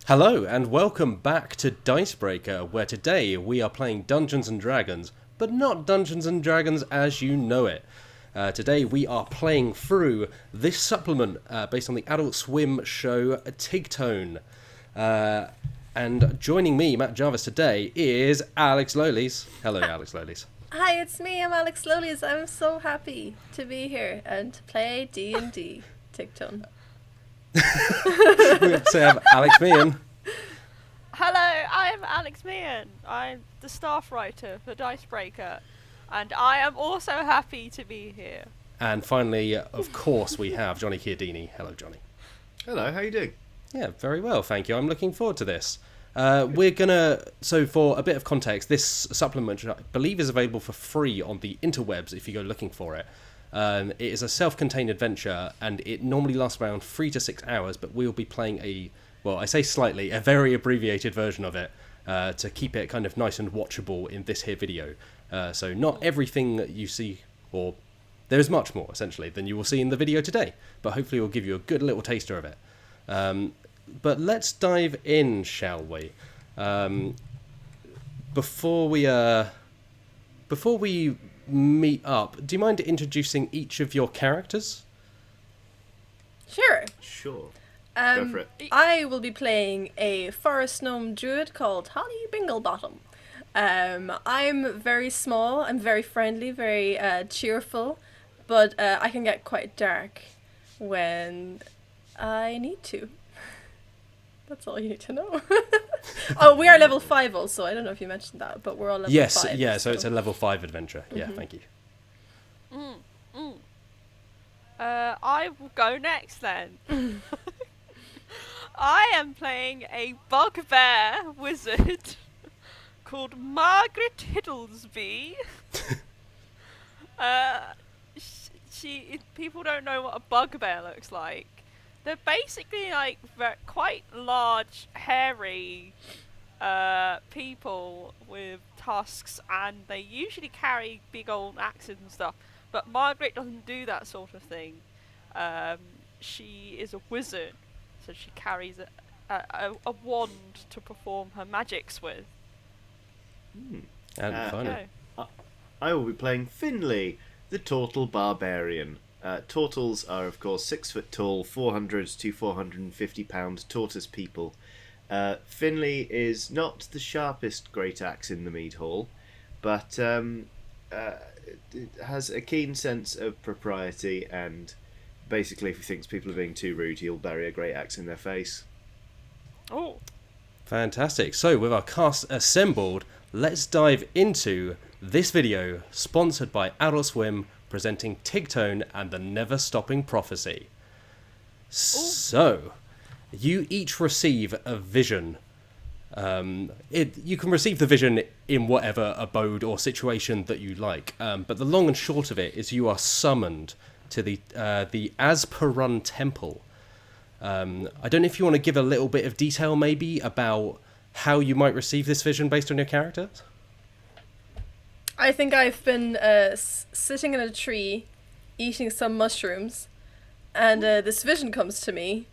Hello and welcome back to Dicebreaker, where today we are playing Dungeons and Dragons, but not Dungeons and Dragons as you know it. Today we are playing through this supplement based on the Adult Swim show Tigtone. And joining me, Matt Jarvis, today is Alex Lolies. Hello, Alex Lolies. Hi, it's me. I'm Alex Lolies. I'm so happy to be here and to play D&D Tigtone. We also have Alex Meehan. Hello, I'm Alex Meehan. I'm the staff writer for Dicebreaker, and I am also happy to be here. And finally, of course, we have Johnny Chiodini. Hello, Johnny. Hello, how you doing? Yeah, very well, thank you. I'm looking forward to this. So for a bit of context, this supplement, which I believe is available for free on the interwebs if you go looking for it. It is a self-contained adventure, and it normally lasts around 3 to 6 hours, but we'll be playing a very abbreviated version of it to keep it kind of nice and watchable in this here video. So not everything that you see, or there's much more, essentially, than you will see in the video today, but hopefully we'll give you a good little taster of it. But let's dive in, shall we? Before we meet up, do you mind introducing each of your characters? Sure. Sure. Go for it. I will be playing a forest gnome druid called Holly Binglebottom. I'm very small, I'm very friendly, very cheerful, but I can get quite dark when I need to. That's all you need to know. Oh, we are level 5 also. I don't know if you mentioned that, but we're all level 5. Yes, yeah, so it's a level 5 adventure. Yeah, thank you. I will go next then. I am playing a bugbear wizard called Margaret Hiddlesby. If people don't know what a bugbear looks like. They're basically like quite large, hairy people with tusks, and they usually carry big old axes and stuff. But Margaret doesn't do that sort of thing. She is a wizard, so she carries a wand to perform her magics with. And funny. I will be playing Finley, the Turtle Barbarian. Turtles are, of course, 6 foot tall, 400 to 450 pound tortoise people. Finley is not the sharpest great axe in the mead hall, but has a keen sense of propriety, and basically if he thinks people are being too rude, he'll bury a great axe in their face. Oh, Fantastic. So with our cast assembled, let's dive into this video sponsored by Adult Swim, presenting Tigtone and the Never-Stopping Prophecy. So, you each receive a vision. You can receive the vision in whatever abode or situation that you like, but the long and short of it is you are summoned to the Asperun Temple. I don't know if you want to give a little bit of detail maybe about how you might receive this vision based on your character. I think I've been sitting in a tree, eating some mushrooms, and this vision comes to me,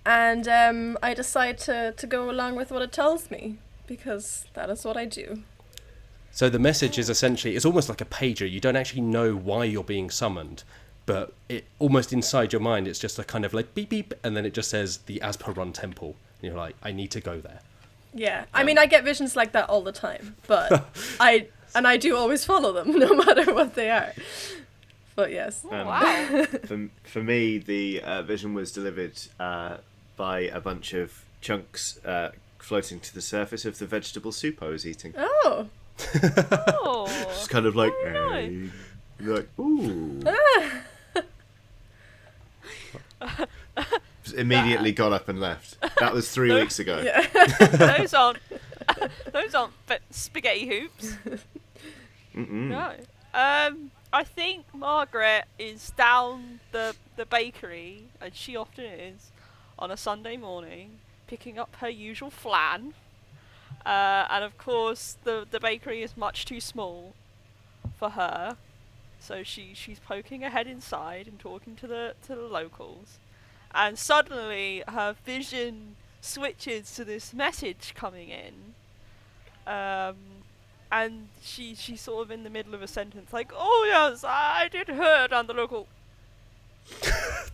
and I decide to go along with what it tells me, because that is what I do. So the message is essentially, it's almost like a pager. You don't actually know why you're being summoned, but it almost inside your mind, it's just a kind of like beep beep, and then it just says the Asperun Temple. And you're like, I need to go there. Yeah, I mean, I get visions like that all the time, but I do always follow them, no matter what they are. But yes. wow. For me, the vision was delivered by a bunch of chunks floating to the surface of the vegetable soup I was eating. Oh. Oh. Just kind of like, Very hey, like, ooh. Just immediately got up and left. That was 3 weeks ago. Yeah. those aren't spaghetti hoops. No. I think Margaret is down the bakery, and she often is, on a Sunday morning, picking up her usual flan. And of course, the bakery is much too small for her, so she's poking her head inside and talking to the locals. And suddenly, her vision switches to this message coming in, and she's sort of in the middle of a sentence, like, "Oh yes, I did hear down the local,"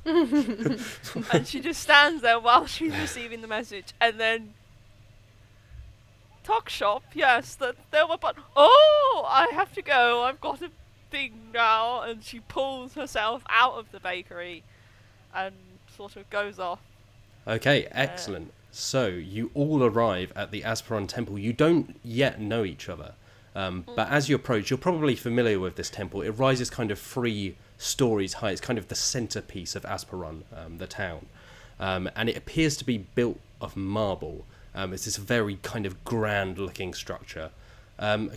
and she just stands there while she's receiving the message, and then, "Talk shop, yes, there were, but oh, I have to go. I've got a thing now," and she pulls herself out of the bakery, and sort of goes off. Okay, excellent. So you all arrive at the Asperon Temple. You don't yet know each other, but as you approach, you're probably familiar with this temple. It rises kind of 3 stories high. It's kind of the centerpiece of Asperon, the town, and it appears to be built of marble. It's this very kind of grand-looking structure.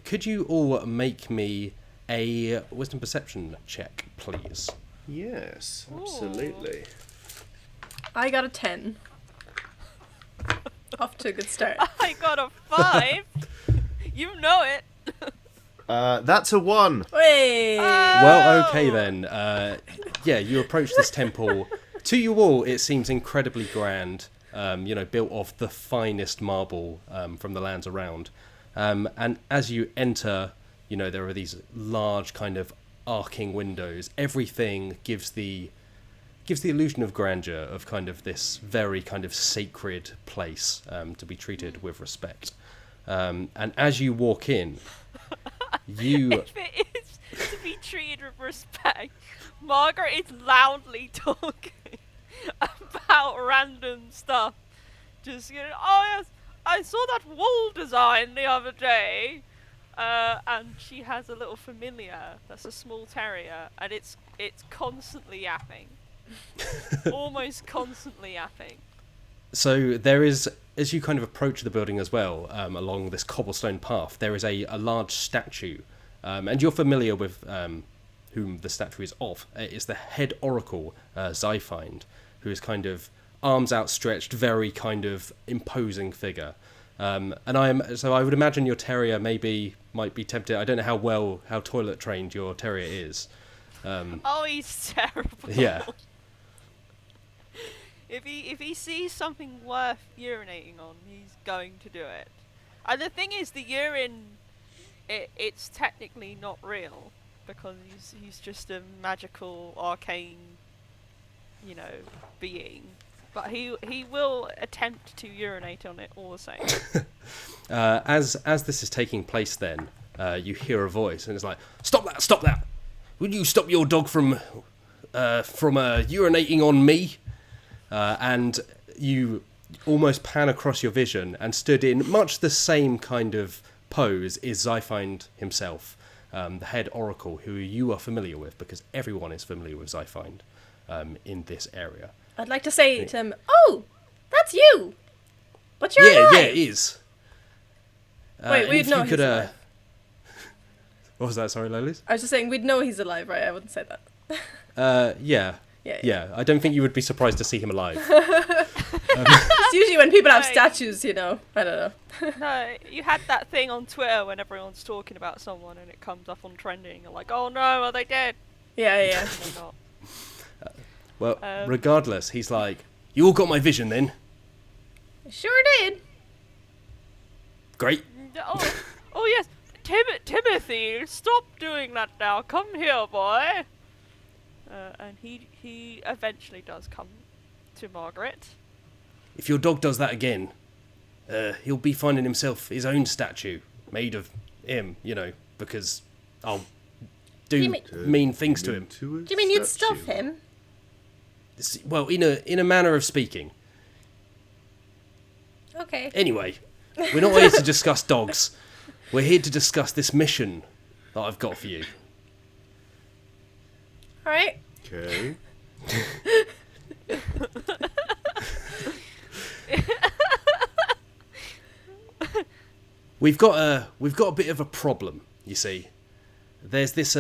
Could you all make me a wisdom perception check, please? Yes, absolutely. I got a 10. Off to a good start. I got a 5. You know it. That's a 1. Wait. Well, okay then. Yeah, you approach this temple. To you all, it seems incredibly grand. Built of the finest marble from the lands around. And as you enter, there are these large kind of arcing windows. Everything gives the illusion of grandeur, of kind of this very kind of sacred place to be treated with respect. And as you walk in, If it is to be treated with respect, Margaret is loudly talking about random stuff. Just, "Oh yes, I saw that wool design the other day." And she has a little familiar that's a small terrier, and it's constantly yapping. Almost constantly yapping. So there is, as you kind of approach the building as well, along this cobblestone path, there is a large statue, and you're familiar with whom the statue is of. It's the head oracle, Zyfind, who is kind of arms outstretched, very kind of imposing figure. And I would imagine your terrier might be tempted. I don't know how toilet trained your terrier is. Oh, he's terrible. Yeah. If he sees something worth urinating on, he's going to do it. And the thing is, the urine, it's technically not real, because he's just a magical, arcane, being. But he will attempt to urinate on it all the same. As this is taking place, then you hear a voice, and it's like, "Stop that! Stop that! Would you stop your dog from urinating on me?" And you almost pan across your vision, and stood in much the same kind of pose is Zyfind himself, the head oracle, who you are familiar with, because everyone is familiar with Zyfind in this area. I'd like to say to him, "Oh, that's you! But you're alive!" Yeah, it is. Wait, we'd know he's alive. What was that? Sorry, Lolies? I was just saying, we'd know he's alive, right? I wouldn't say that. Yeah. I don't think you would be surprised to see him alive. It's usually when people have statues, I don't know. No, you had that thing on Twitter when everyone's talking about someone and it comes up on trending. You're like, "Oh no, are they dead?" Yeah. And they're not. Well, regardless, he's like, "You all got my vision then? Sure did. Great." Oh yes, Timothy, stop doing that now. Come here, boy. And he eventually does come to Margaret. "If your dog does that again, he'll be finding himself his own statue made of him, because I'll do mean things to him." Do you mean you'd stuff him? Well, in a manner of speaking. Okay. Anyway, we're not here to discuss dogs. We're here to discuss this mission that I've got for you. All right. Okay. We've got a bit of a problem, you see. There's this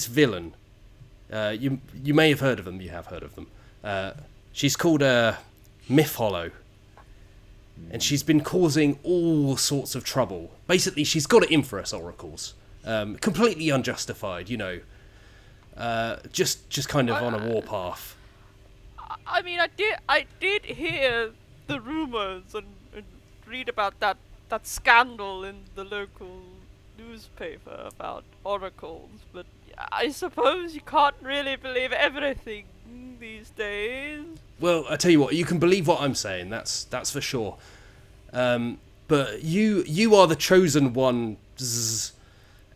villain. You may have heard of them. You have heard of them. She's called Myth Hollow, and she's been causing all sorts of trouble. Basically, she's got it in for us oracles. Completely unjustified, just kind of on a warpath. I mean, I did hear the rumors and read about that scandal in the local newspaper about oracles, but I suppose you can't really believe everything these days. Well, I tell you what, you can believe what I'm saying. That's for sure. But you are the chosen ones,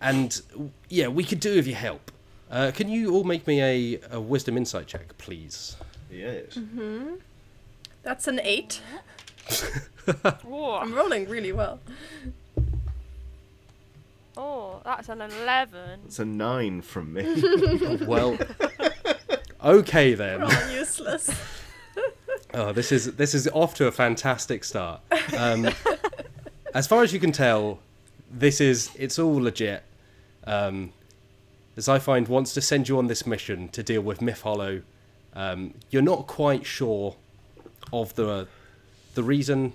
and yeah, we could do with your help. Can you all make me a wisdom insight check, please? Yes. That's an 8. Whoa. I'm rolling really well. Oh, that's an 11. It's a 9 from me. Well, okay then. We're all useless. Oh, this is off to a fantastic start. As far as you can tell, it's all legit. As I find wants to send you on this mission to deal with Myth Hollow. You're not quite sure of the reason,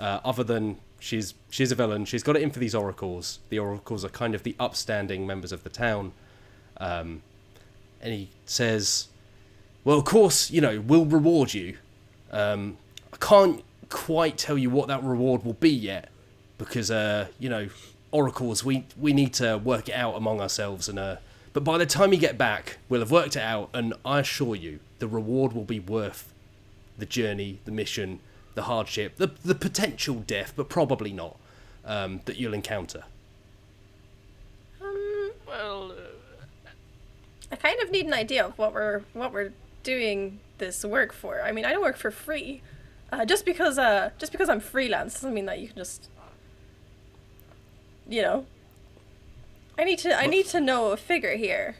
other than she's a villain. She's got it in for these oracles. The oracles are kind of the upstanding members of the town. And he says, well, of course, we'll reward you. I can't quite tell you what that reward will be yet, because, oracles, we need to work it out among ourselves. But by the time you get back, we'll have worked it out, and I assure you, the reward will be worth the journey, the mission, the hardship, the potential death, but probably not, that you'll encounter. Well, I kind of need an idea of what we're doing this work for. I mean, I don't work for free. Just because I'm freelance doesn't mean that you can just, I need to know a figure here.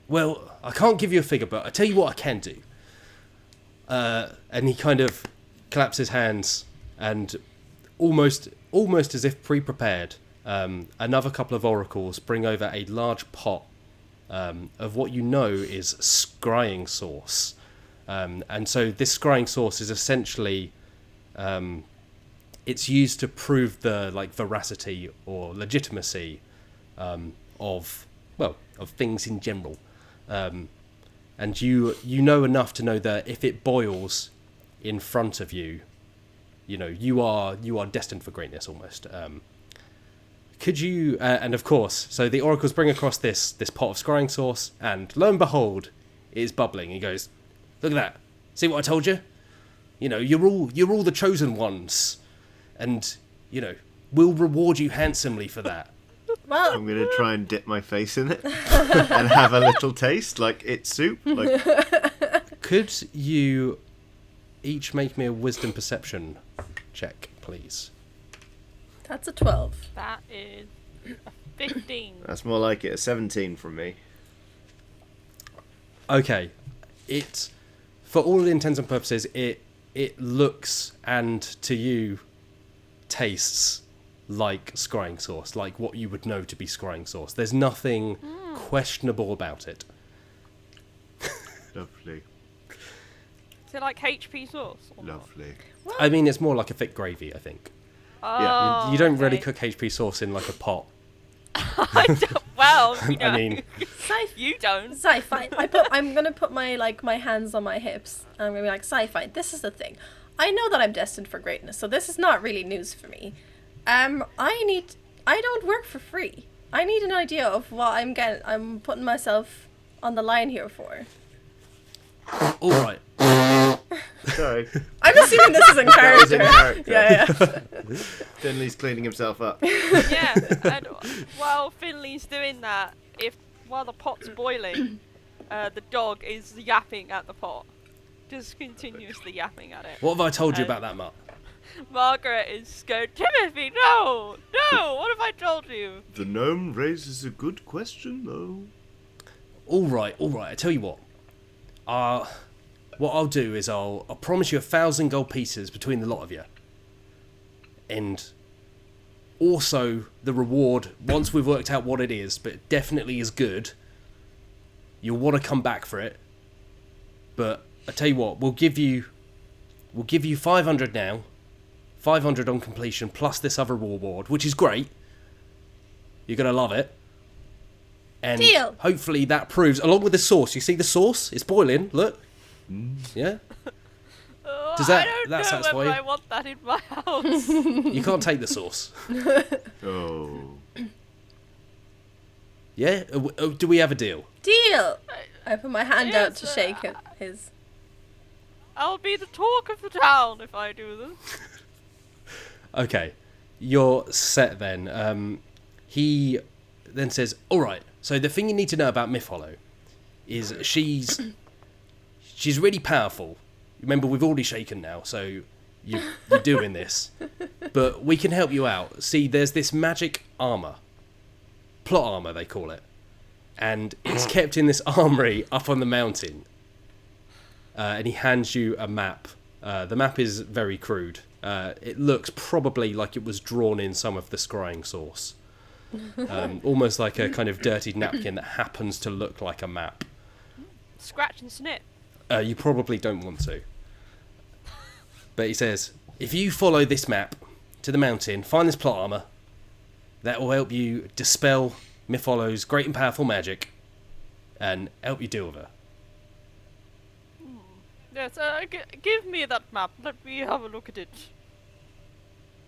Well, I can't give you a figure, but I tell you what I can do. And he kind of claps his hands, and almost as if pre-prepared, another couple of oracles bring over a large pot of what you know is scrying sauce. And so this scrying sauce is essentially, it's used to prove the veracity or legitimacy of things in general. And you know enough to know that if it boils in front of you, you are destined for greatness almost. Could you, and of course, so the oracles bring across this pot of scrying sauce, and lo and behold, it is bubbling. He goes, look at that. See what I told you? You're all the chosen ones, and we'll reward you handsomely for that. Well, I'm going to try and dip my face in it and have a little taste, like it's soup. Could you each make me a wisdom perception check, please? that's a 12. that is a 15. That's more like it, a 17 from me. Okay. For all intents and purposes, it looks and to you tastes like scrying sauce, like what you would know to be scrying sauce. There's nothing questionable about it. Lovely. Is it like HP sauce? Or not? Lovely. I mean, it's more like a thick gravy, I think. Oh, You don't really okay. cook HP sauce in like a pot. I don't, well, I mean, you don't. Sci-fi. I'm gonna put my hands on my hips, and I'm gonna be like, sci-fi. This is the thing. I know that I'm destined for greatness, so this is not really news for me. I don't work for free. I need an idea of what I'm putting myself on the line here for. all right. Sorry. I'm assuming this is in That was character. in character. Yeah. Finley's cleaning himself up. Yeah, and while Finley's doing that, while the pot's boiling, the dog is yapping at the pot. Just continuously yapping at it. What have I told you about that, Mark? Margaret is going, Timothy, no! What have I told you? The gnome raises a good question, though. All right. I tell you what. What I'll do is I'll promise you 1,000 gold pieces between the lot of you. And also the reward, once we've worked out what it is, but it definitely is good, you'll want to come back for it. But I tell you what, we'll give you 500 now, 500 on completion, plus this other reward, which is great. You're going to love it. And Deal. hopefully that proves, along with the sauce, you see the sauce? It's boiling, look. Yeah? Does I that don't know satisfy whether you? I want that in my house. You can't take the sauce. Oh. Yeah? Do we have a deal? Deal! I put my hand out Yes, to shake it. His. I'll be the talk of the town if I do this. Okay. You're set then. He then says, all right, so the thing you need to know about Myth Hollow is she's really powerful. Remember, we've already shaken now, so you're doing this. But we can help you out. See, there's this magic armour. Plot armour, they call it. And it's kept in this armory up on the mountain. And he hands you a map. The map is very crude. It looks probably like it was drawn in some of the scrying source. Almost like a kind of dirtied napkin that happens to look like a map. Scratch and snip. You probably don't want to. But he says, if you follow this map to the mountain, find this plot armour, that will help you dispel Myth Hollow's great and powerful magic and help you deal with her. Yes, give me that map. Let me have a look at it.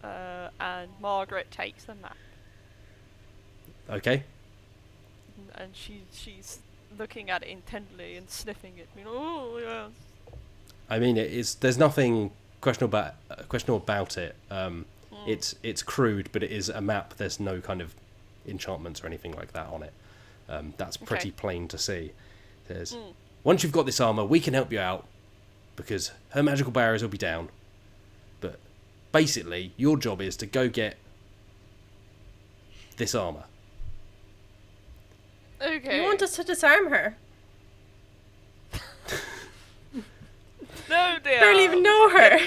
And Margaret takes the map. Okay? And she's looking at it intently and sniffing it. Oh, yes. I mean, there's nothing questionable about it. It's crude, but it is a map. There's no kind of enchantments or anything like that on it. That's pretty plain to see. There's once you've got this armor, we can help you out because her magical barriers will be down. But basically, your job is to go get this armor. Okay. You want us to disarm her? No, dear. Barely even know her.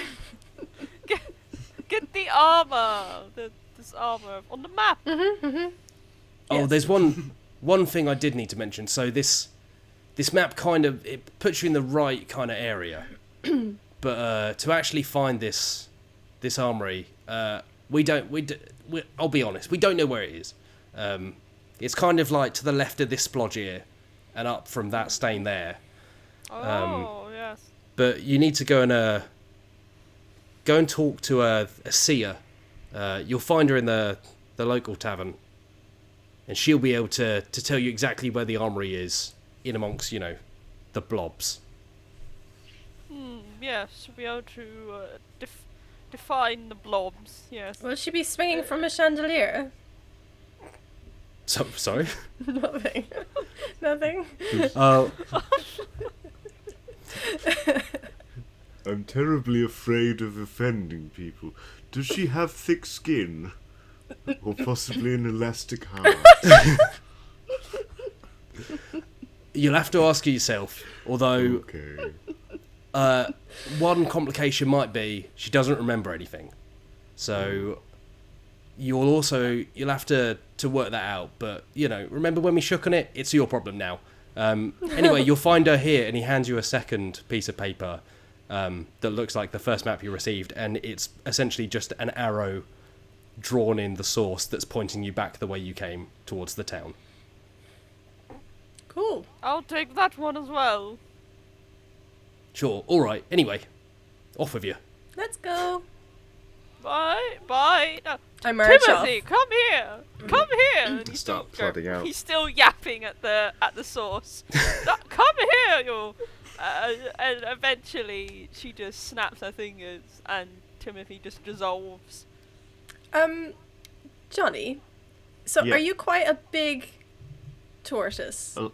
Get the armor. This armor on the map. Oh, Yes. there's one thing I did need to mention. So this map kind of it puts you in the right kind of area, but to actually find this armory, I'll be honest, we don't know where it is. It's kind of like to the left of this splodge here, and up from that stain there. Oh, yes. But you need to go and talk to a seer. You'll find her in the local tavern, and she'll be able to tell you exactly where the armory is, in amongst, the blobs. Yes, she'll be able to define the blobs. Yes. Will she be swinging from a chandelier? So sorry. Nothing. Nothing. I'm terribly afraid of offending people. Does she have thick skin? Or possibly an elastic heart? You'll have to ask her yourself. Although Okay. one complication might be she doesn't remember anything, so you'll have to work that out. But remember when we shook on it? It's your problem now. Anyway, you'll find her here, and he hands you a second piece of paper that looks like the first map you received, and it's essentially just an arrow drawn in the source that's pointing you back the way you came towards the town. Cool. I'll take that one as well. Sure. All right. Anyway, off with you. Let's go. Bye. No, I merge Timothy, off. come here. Come here. And he's Start still plodding out. He's still yapping at the source. No, come here, you. And eventually, she just snaps her fingers, and Timothy just dissolves. Johnny. So Yeah. are you quite a big tortoise? Oh,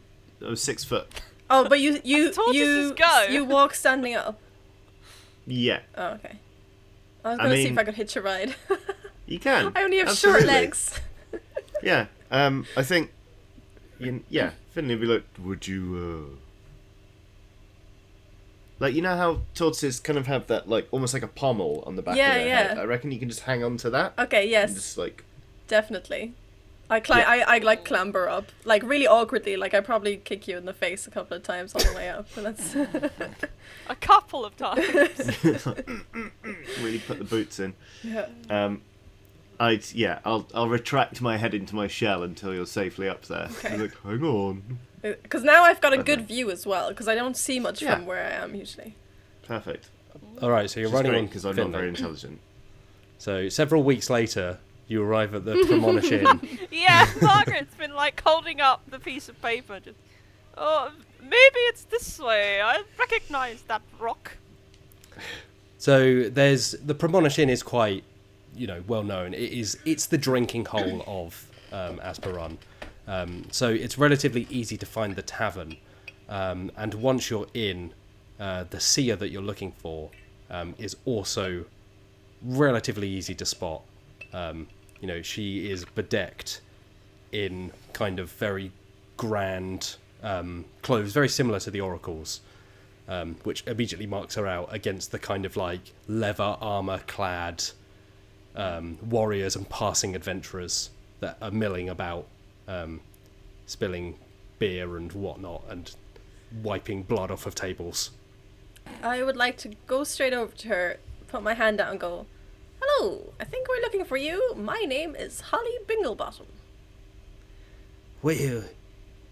6 foot. Oh, but you Tortoises go. you walk standing up. Yeah, Oh, okay. I was I going to see mean- if I could hitch a ride. you can. I only have Absolutely. short legs. Yeah, I think, Finley would be like, would you, like, you know how tortoises kind of have that, like, almost like a pommel on the back Yeah, of their yeah. head? I reckon you can just hang on to that. Okay, And yes, just, like, definitely. I like clamber up, like really awkwardly. Like I probably kick you in the face a couple of times on the way up, and that's A couple of times. really put the boots in. yeah. I'll retract my head into my shell until you're safely up there. Okay. You're like, hang on. Because now I've got a Okay. good view as well, because I don't see much Yeah. from where I am usually. Perfect. All right, so you're Which is running great on because I'm not Finley. very intelligent. So several weeks later, you arrive at the Premonish Inn. Yeah, Margaret's been like holding up the piece of paper. Just, oh, maybe it's this way. I recognise that rock. So there's the Premonish Inn is quite, well known. It's the drinking hole of Asperun. So it's relatively easy to find the tavern. And once you're in, the seer that you're looking for is also relatively easy to spot. She is bedecked in kind of very grand clothes, very similar to the oracles, which immediately marks her out against the kind of like leather armor clad warriors and passing adventurers that are milling about, spilling beer and whatnot and wiping blood off of tables. I would like to go straight over to her, put my hand out and go, "Hello, I think we're looking for you. My name is Holly Binglebottom." Well,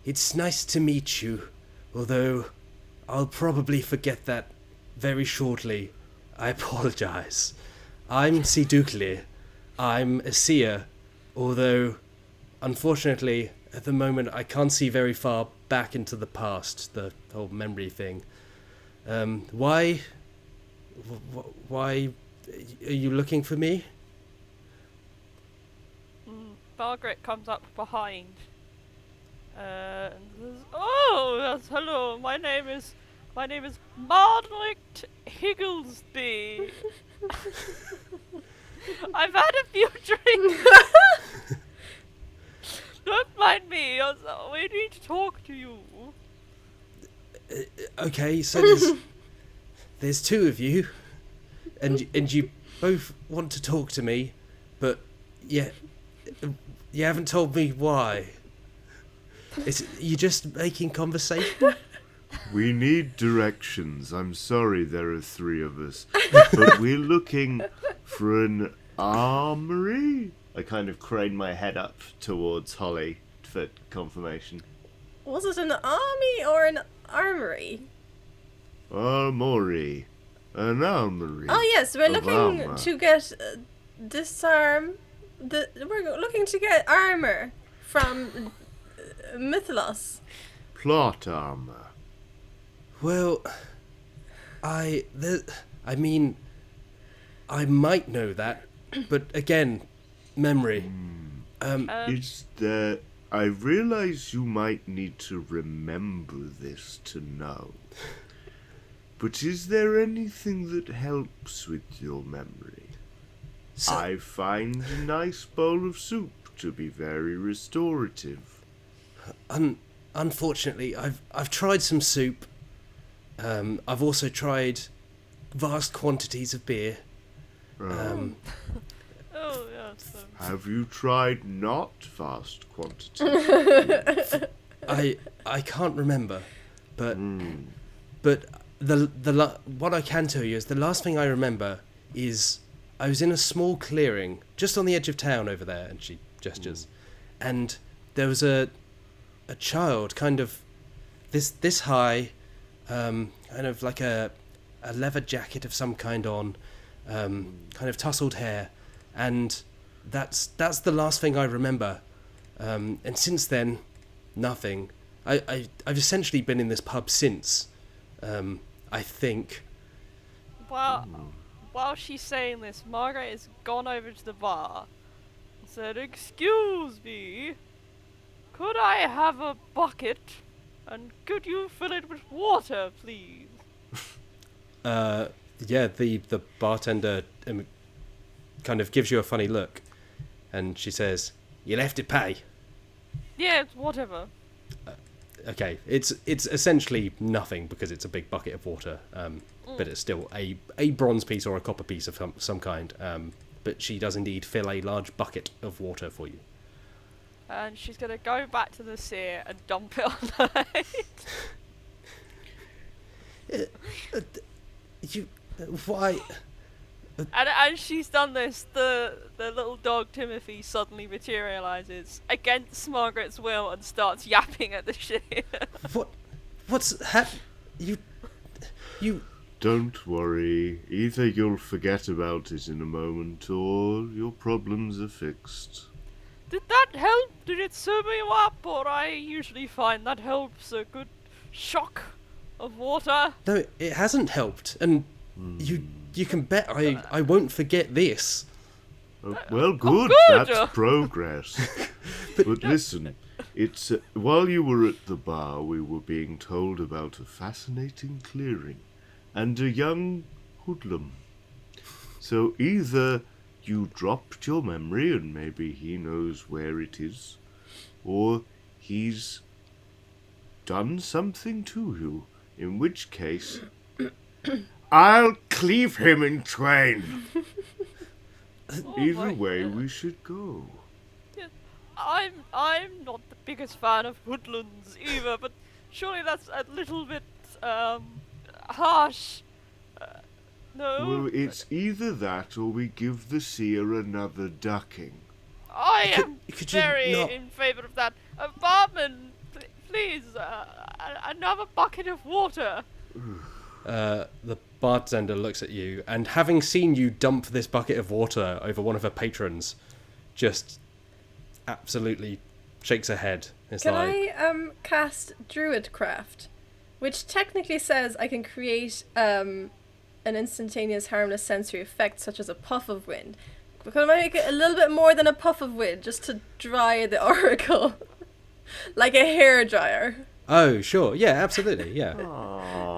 it's nice to meet you, although I'll probably forget that very shortly. I apologize. I'm seer. I'm a seer, although, unfortunately, at the moment I can't see very far back into the past, the whole memory thing. Why are you looking for me? Margaret comes up behind and says, "Oh, yes, hello. My name is Margaret Higglesby. I've had a few drinks. Don't mind me. We need to talk to you." Okay, so there's two of you, and you both want to talk to me, but you haven't told me why. You just making conversation? We need directions. I'm sorry there are three of us, but we're looking for an armory? I kind of crane my head up towards Holly for confirmation. Was it an army or an armory? Armory. An armory. Oh yes, we're of looking armor. to get we're looking to get armor from Mythalos. Plot armor. Well, I might know that, but again, memory. Is there... I realize you might need to remember this to know. But is there anything that helps with your memory? I find a nice bowl of soup to be very restorative. Unfortunately, I've tried some soup. I've also tried vast quantities of beer. Oh, yes. Have you tried not vast quantities? I can't remember, but what I can tell you is the last thing I remember is I was in a small clearing just on the edge of town over there, and she gestures, and there was a child kind of this high, kind of like a leather jacket of some kind on, kind of tousled hair, and that's the last thing I remember. And since then, nothing. I've essentially been in this pub since. I think. While she's saying this, Margaret has gone over to the bar and said, "Excuse me, could I have a bucket? And could you fill it with water, please?" Yeah, the bartender kind of gives you a funny look, and she says, "You'll have to pay." Yeah, whatever. Okay, it's essentially nothing because it's a big bucket of water, but it's still a bronze piece or a copper piece of some kind. But she does indeed fill a large bucket of water for you. And she's going to go back to the seer and dump it on the head. Why? And as she's done this, the little dog Timothy suddenly materialises against Margaret's will and starts yapping at the shit. What's happened? You Don't worry. Either you'll forget about it in a moment, or your problems are fixed. Did that help? Did it sew me up? Or I usually find that helps a good shock of water. No, it hasn't helped, and you can bet I won't forget this. Oh, well, good. good. That's progress. But listen, it's while you were at the bar, we were being told about a fascinating clearing and a young hoodlum. So either you dropped your memory and maybe he knows where it is, or he's done something to you, in which case I'll cleave him in twain. Either way, we should go. Yeah, I'm not the biggest fan of hoodlums either, but surely that's a little bit harsh. No. Well, it's either that or we give the seer another ducking. I am could you very not- in favour of that. Barman, please, another bucket of water. The bartender looks at you, and having seen you dump this bucket of water over one of her patrons, just absolutely shakes her head. It's Can like, I cast Druidcraft, which technically says I can create an instantaneous harmless sensory effect such as a puff of wind. But can I make it a little bit more than a puff of wind just to dry the oracle? Like a hairdryer. oh, sure, yeah, absolutely, yeah.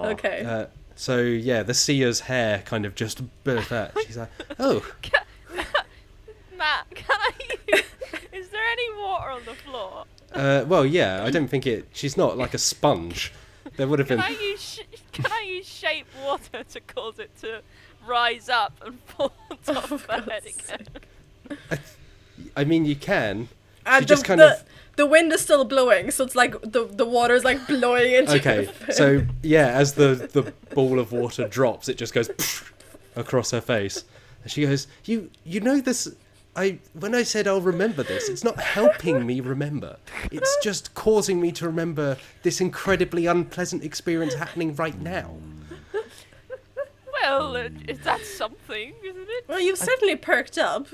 Okay. So, yeah, the seer's hair kind of just burst that. She's like, oh, Matt, can I use... Is there any water on the floor? well, yeah, I don't think she's not like a sponge. There would have Can been... I use shape water to cause it to rise up and fall on top of her head again? I mean, you can. And She just kind of... the wind is still blowing, so it's like the water's like blowing into Okay, her face. so, yeah, as the ball of water drops, it just goes across her face. And she goes, you know this... when I said I'll remember this, it's not helping me remember. It's just causing me to remember this incredibly unpleasant experience happening right now. Well, that's something, isn't it? Well, you've certainly perked up.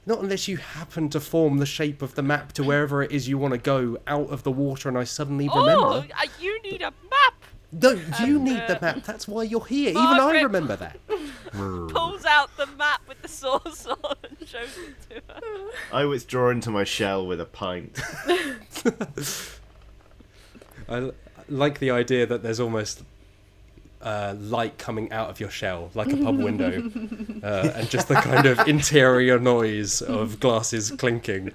Not unless you happen to form the shape of the map to wherever it is you want to go out of the water and I suddenly remember. Oh, you need a map! No, you need the map. That's why you're here. Even I Margaret- remember that. Pulls out the map with the source on and shows it to her. I withdraw into my shell with a pint. I like the idea that there's almost light coming out of your shell, like a pub window, and just the kind of interior noise of glasses clinking.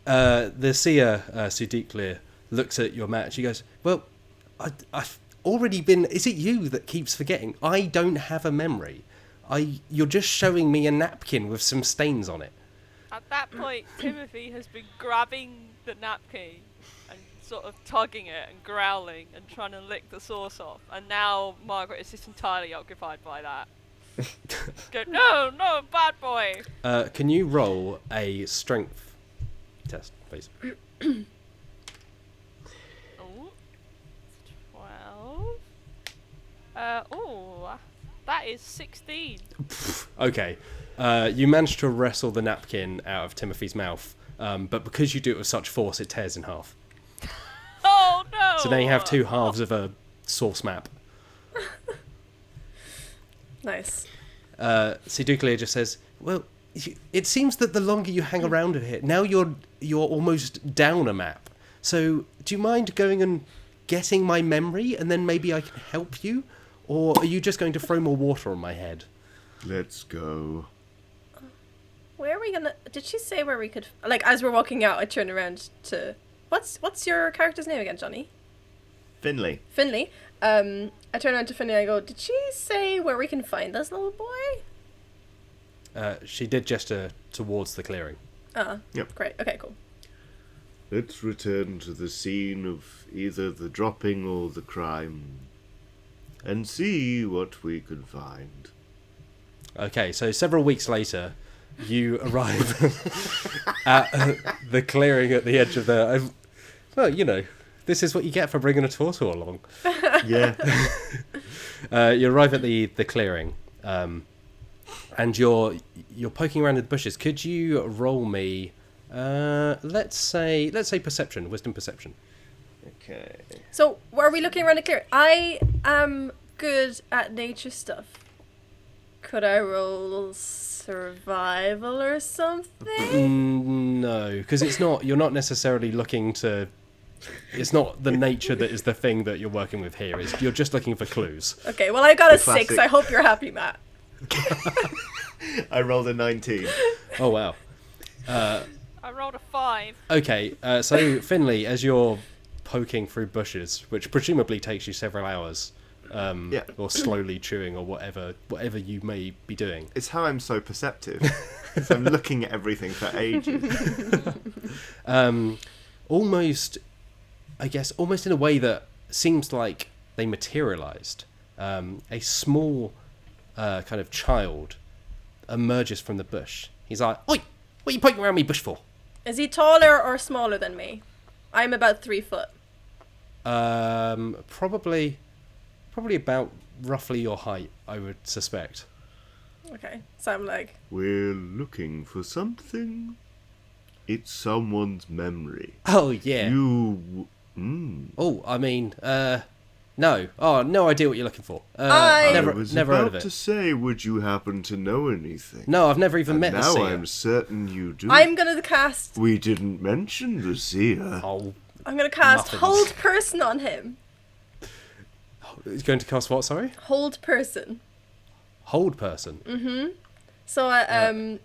The seer, Sudiklir, looks at your mat. She goes, well, I've already been... Is it you that keeps forgetting? I don't have a memory. You're just showing me a napkin with some stains on it. At that point, Timothy has been grabbing the napkin and sort of tugging it and growling and trying to lick the sauce off. And now Margaret is just entirely occupied by that. Go, no, bad boy. Can you roll a strength test, please? Oh, 12. That is 16. Okay. You manage to wrestle the napkin out of Timothy's mouth, but because you do it with such force, it tears in half. Oh no! So now you have two halves of a sauce map. Nice. Siduklia just says, well, it seems that the longer you hang around here, now you're almost down a map. So do you mind going and getting my memory, and then maybe I can help you? Or are you just going to throw more water on my head? Let's go. Where are we gonna... Did she say where we could... Like, as we're walking out, I turn around to... What's your character's name again, Johnny? Finley. Finley. I turn around to Finley and I go, did she say where we can find this little boy? She did gesture towards the clearing. Yep. Great. Okay, cool. Let's return to the scene of either the dropping or the crime and see what we can find. Okay, so several weeks later, you arrive at the clearing at the edge of the... well, you know, This is what you get for bringing a turtle along. Yeah. You arrive at the clearing, and you're poking around in the bushes. Could you roll me, let's say perception, wisdom perception. Okay. So, were we looking around the clearing? I am good at nature stuff. Could I roll survival or something? No, because it's not. You're not necessarily looking to. It's not the nature that is the thing that you're working with here. You're just looking for clues. Okay, well I got a Classic. 6. I hope you're happy, Matt. I rolled a 19. Oh wow. I rolled a 5. Okay, so Finley, as you're poking through bushes, which presumably takes you several hours, Yeah. or slowly chewing, or whatever you may be doing. It's how I'm so perceptive. So I'm looking at everything for ages. Almost in a way that seems like they materialized. A small kind of child emerges from the bush. He's like, "Oi, what are you poking around me bush for?" Is he taller or smaller than me? I'm about 3 foot. Probably about roughly your height, I would suspect. Okay, so I'm like, We're looking for something. It's someone's memory. Oh yeah. You. Oh, I mean, no. Oh, no idea what you're looking for. I Never, I was never about heard of to it. say, would you happen to know anything? No, I've never even And met the now seer. I'm certain you do. I'm gonna cast. We didn't mention the seer. Oh, I'm gonna cast Muffins. hold person on him. it's going to cost what? Sorry, Hold person. hold person. So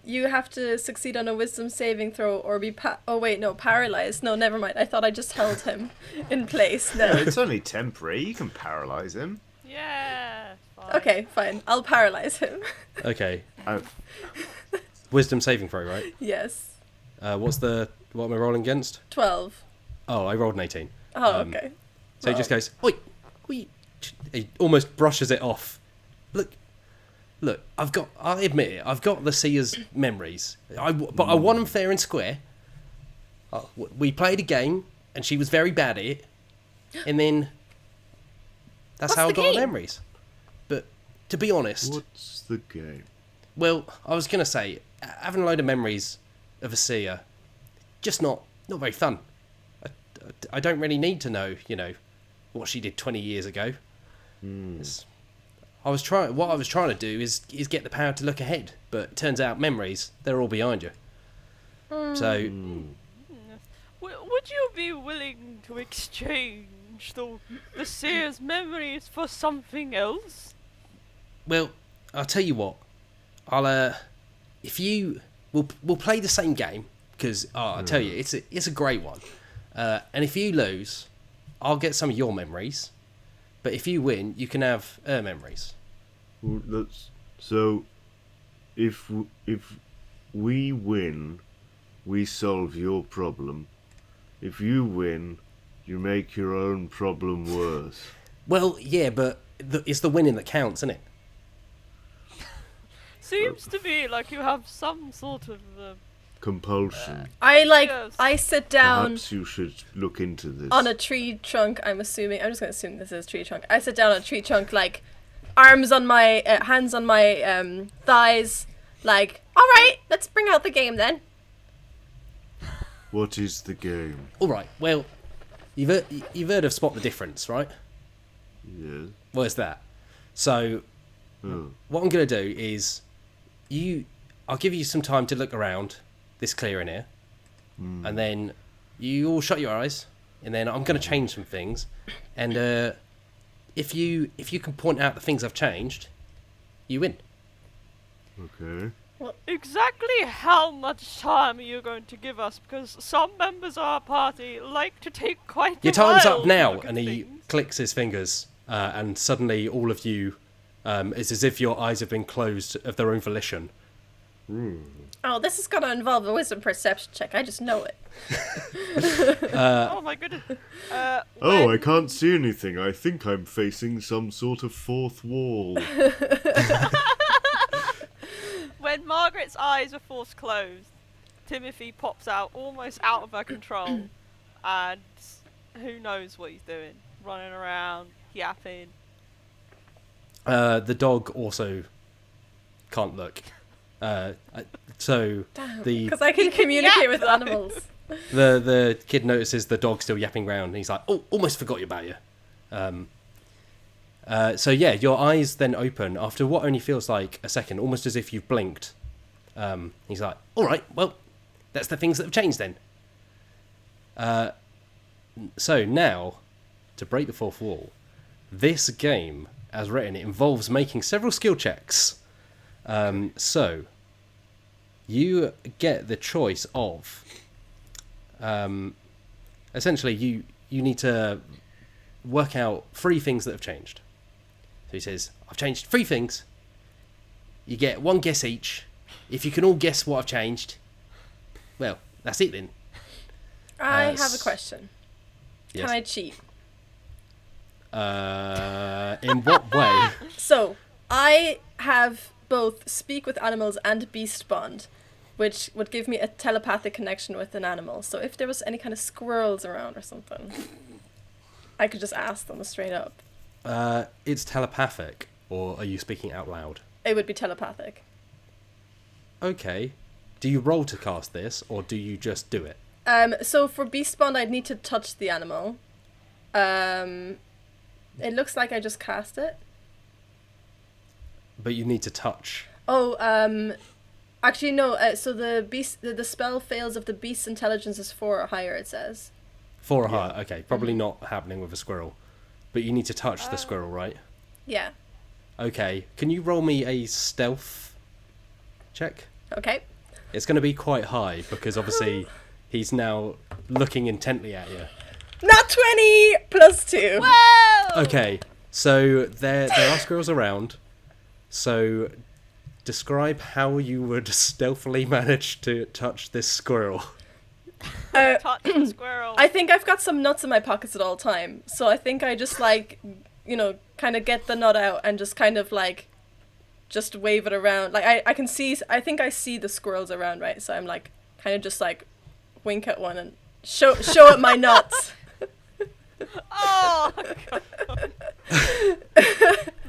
you have to succeed on a wisdom saving throw or be paralyzed. No, never mind. I thought I just held him in place. No, No. it's only temporary. You can paralyze him. Yeah. Fine. Okay, fine. I'll paralyze him. Okay, I, wisdom saving throw, right? Yes. What am I rolling against? 12. Oh, I rolled an 18. Oh, okay. So he just goes, "Oi, oi." He almost brushes it off. Look, I admit it, I've got the seer's memories. But I won them fair and square. We played a game, and she was very bad at it. And then that's What's how I the got the game? memories. But to be honest, What's the game? well, I was going to say, having a load of memories of a seer, just not very fun. I don't really need to know, what she did 20 years ago. What I was trying to do is get the power to look ahead, but it turns out memories, they're all behind you. So, Would you be willing to exchange the seer's memories for something else? well, I'll tell you what. We'll play the same game, because I'll tell you, it's a great one. And if you lose, I'll get some of your memories. But if you win, you can have her memories. Well, so. If we win, we solve your problem. If you win, you make your own problem worse. Well, yeah, but it's the winning that counts, isn't it? Seems to me like you have some sort of. Compulsion. Yes. I sit down Perhaps you should look into this. on a tree trunk. I'm just gonna assume this is a tree trunk. I sit down on a tree trunk, like arms on my hands on my thighs, like, all right, let's bring out the game then. What is the game? All right. Well, you've heard of Spot the Difference, right? Yes. Well, it's that. So, Oh. what I'm going to do is, I'll give you some time to look around this clearing here, and then you all shut your eyes, and then I'm going to change some things, and if you can point out the things I've changed, you win. Okay. Exactly how much time are you going to give us? Because some members of our party like to take quite Your a time's while up to now, look at and he things. clicks his fingers, and suddenly all of you, it's as if your eyes have been closed of their own volition. Oh, this is gonna involve a wisdom perception check. I just know it. Oh my goodness. Oh, I can't see anything. I think I'm facing some sort of fourth wall. When Margaret's eyes are forced closed, Timothy pops out almost out of her control and who knows what he's doing? Running around, yapping. The dog also can't look. So Because I can communicate yap, with though. animals. the kid notices the dog still yapping around, and he's like, "Oh, almost forgot you about you." So yeah, your eyes then open after what only feels like a second, almost as if you've blinked. He's like, "All right, well, that's the things that have changed then." So now, to break the fourth wall, this game, as written, it involves making several skill checks. So you get the choice of, essentially, you need to work out 3 things that have changed. So he says, I've changed 3 things. You get 1 guess each. If you can all guess what I've changed, well, that's it then. I have a question. Yes. Can I cheat? In what way? So, I have both speak with animals and beast bond, which would give me a telepathic connection with an animal. So if there was any kind of squirrels around or something, I could just ask them straight up. It's telepathic, or are you speaking out loud? It would be telepathic. Okay. Do you roll to cast this, or do you just do it? So for beast bond, I'd need to touch the animal. It looks like I just cast it. But you need to touch. Oh, actually no. So the spell fails if the beast's intelligence is 4 or higher. It says. 4 or higher. Okay, probably not happening with a squirrel. But you need to touch the squirrel, right? Yeah. Okay. Can you roll me a stealth check? Okay. It's going to be quite high because obviously he's now looking intently at you. Not 20 plus 2. Whoa! Okay, so there are squirrels around. So describe how you would stealthily manage to touch this squirrel. Touch the squirrel. I think I've got some nuts in my pockets at all time. So I think I just kind of get the nut out and just kind of just wave it around. Like I can see, I think I see the squirrels around, right? So I'm kind of just wink at one and show it my nuts. Oh, God.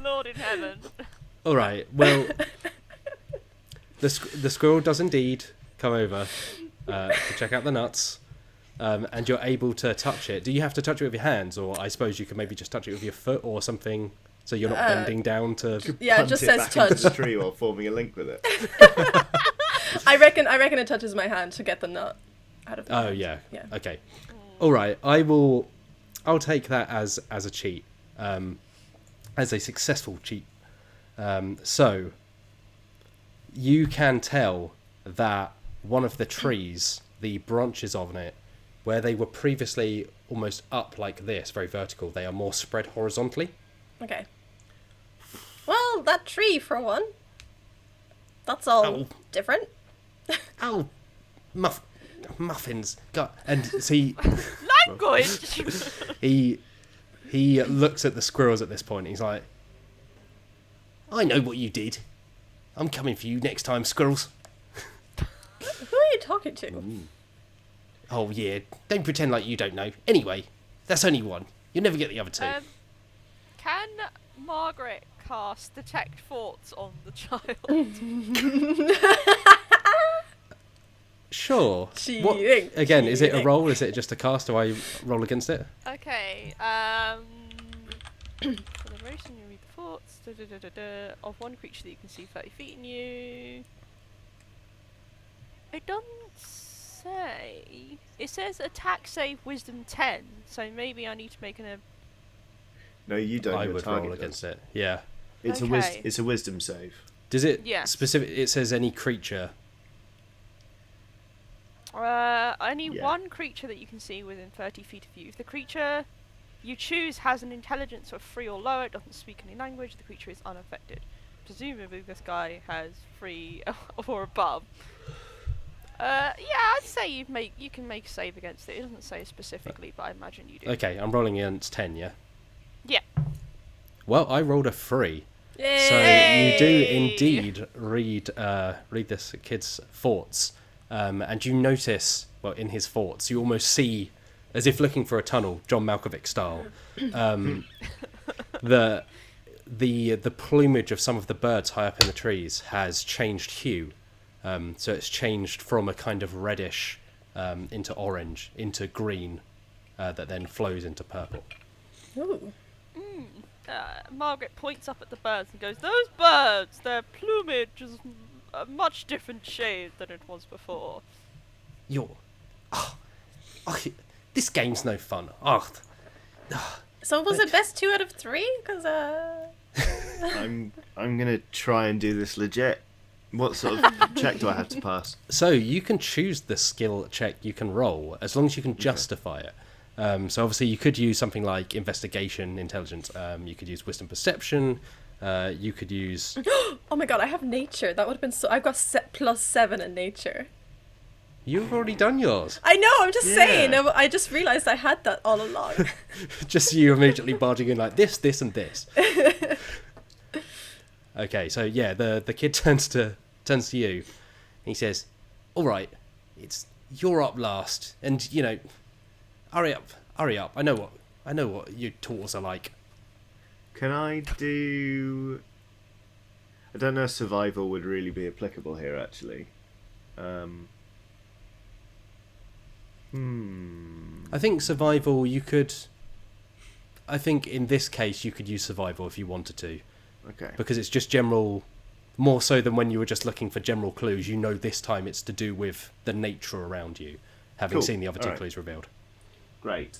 Lord in heaven. All right. Well, the squirrel does indeed come over to check out the nuts, and you're able to touch it. Do you have to touch it with your hands, or I suppose you can maybe just touch it with your foot or something, so you're not bending down to? Yeah, it just says back touch. into the tree while forming a link with it. I reckon it touches my hand to get the nut out of. Oh yeah. Yeah. Okay. All right. I'll take that as a cheat, as a successful cheat. So you can tell that one of the trees, the branches on it, where they were previously almost up like this, very vertical, they are more spread horizontally. Okay. Well, that tree for one. That's all Oh. different. Oh, muffins. God. And see, Language! he looks at the squirrels at this point. He's like, I know what you did. I'm coming for you next time, squirrels. Who are you talking to? Oh, yeah. Don't pretend like you don't know. Anyway, that's only one. You'll never get the other 2. Can Margaret cast detect thoughts on the child? Sure. Cheating, Again, is it a cheating. roll? Is it just a cast? Do I roll against it? Okay, celebration, you read the thoughts of one creature that you can see 30 feet in you. It doesn't say. It says attack save wisdom 10, so maybe I need to make No, you don't. I your would target roll does. against it. Yeah. It's Okay. it's a wisdom save. Does it Yes. specific? It says any creature. only Yeah. one creature that you can see within 30 feet of you. If the creature you choose has an intelligence of 3 or lower, it doesn't speak any language, the creature is unaffected. Presumably this guy has 3 or above. Yeah, I'd say you can make a save against it. It doesn't say specifically, but I imagine you do. Okay, I'm rolling against 10. Yeah. Yeah. Well, I rolled a 3. Yay! So you do indeed read this kid's thoughts, and you notice, well, in his thoughts, you almost see as if looking for a tunnel, John Malkovich style. The plumage of some of the birds high up in the trees has changed hue. So it's changed from a kind of reddish into orange, into green, that then flows into purple. Ooh. Margaret points up at the birds and goes, "Those birds, their plumage is a much different shade than it was before." This game's no fun. Oh, So was it best 2 out of 3? Because I'm gonna try and do this legit. What sort of check do I have to pass? so you can choose the skill check you can roll as long as you can justify it. So obviously you could use something like investigation, intelligence. You could use wisdom, perception. You could use. oh my god, I have nature. That would have been so. I've got +7 in nature. You've already done yours. I know. I'm just Yeah. saying. I just realised I had that all along. Just you immediately barging in like this, and this. Okay, so yeah, the kid turns to you, and he says, "All right, you're up last, and hurry up. I know what you tools are like." Can I do? I don't know if survival would really be applicable here, actually. I think survival you could. I think in this case you could use survival if you wanted to, Okay. because it's just general. More so than when you were just looking for general clues. This time it's to do with the nature around you, having Cool. seen the other 2 Alright. clues revealed. Great.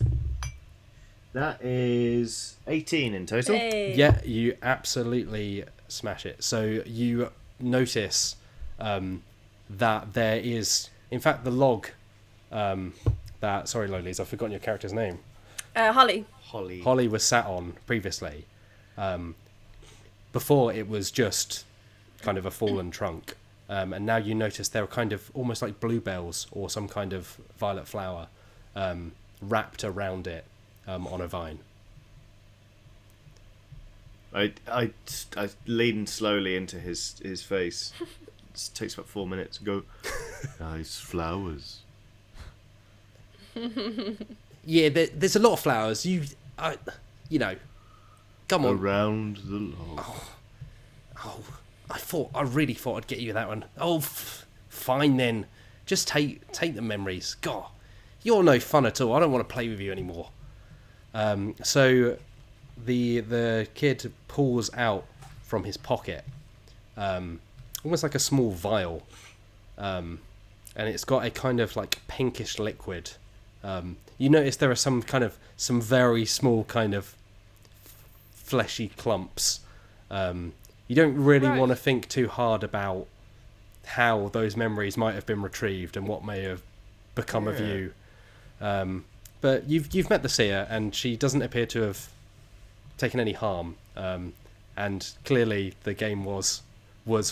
That is 18 in total. Hey. Yeah, you absolutely smash it. So you notice that there is, in fact, the log that, sorry, Lolies, I've forgotten your character's name. Holly. Holly was sat on previously. Before it was just kind of a fallen trunk. And now you notice there are kind of almost like bluebells or some kind of violet flower wrapped around it on a vine. I lean slowly into his face. It takes about 4 minutes. Go. Nice flowers. Yeah, there's a lot of flowers. Come on. Around the log. Oh, I really thought I'd get you that one. Oh, fine then. Just take the memories. God, you're no fun at all. I don't want to play with you anymore. So the kid pulls out from his pocket almost like a small vial, and it's got a kind of like pinkish liquid. You notice there are some very small kind of fleshy clumps. You don't really want to think too hard about how those memories might have been retrieved and what may have become of you. But you've met the seer, and she doesn't appear to have taken any harm. And clearly the game was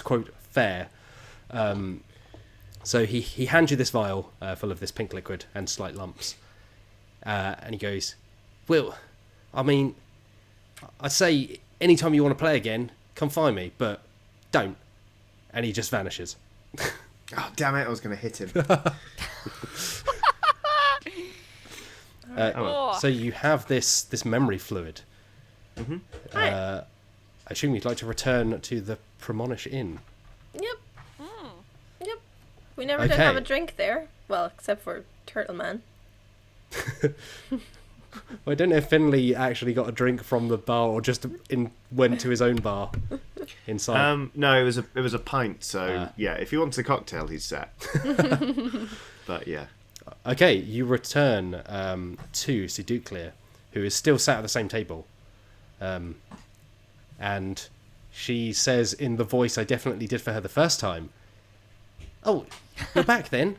quote fair. So he hands you this vial full of this pink liquid and slight lumps, and he goes, "Well, I mean, I'd say anytime you want to play again, come find me, but don't." And he just vanishes. Oh, damn it, I was going to hit him. So you have this memory fluid. Mm-hmm. I assume you'd like to return to the Premonish Inn. Yep. Yep. We never did have a drink there. Well, except for Turtle Man. Well, I don't know if Finley actually got a drink from the bar or just went to his own bar inside. No, it was a pint. So yeah, if he wants a cocktail, he's set. But yeah. Okay, you return to Seduclear, who is still sat at the same table, and she says in the voice I definitely did for her the first time, "Oh, you're back then?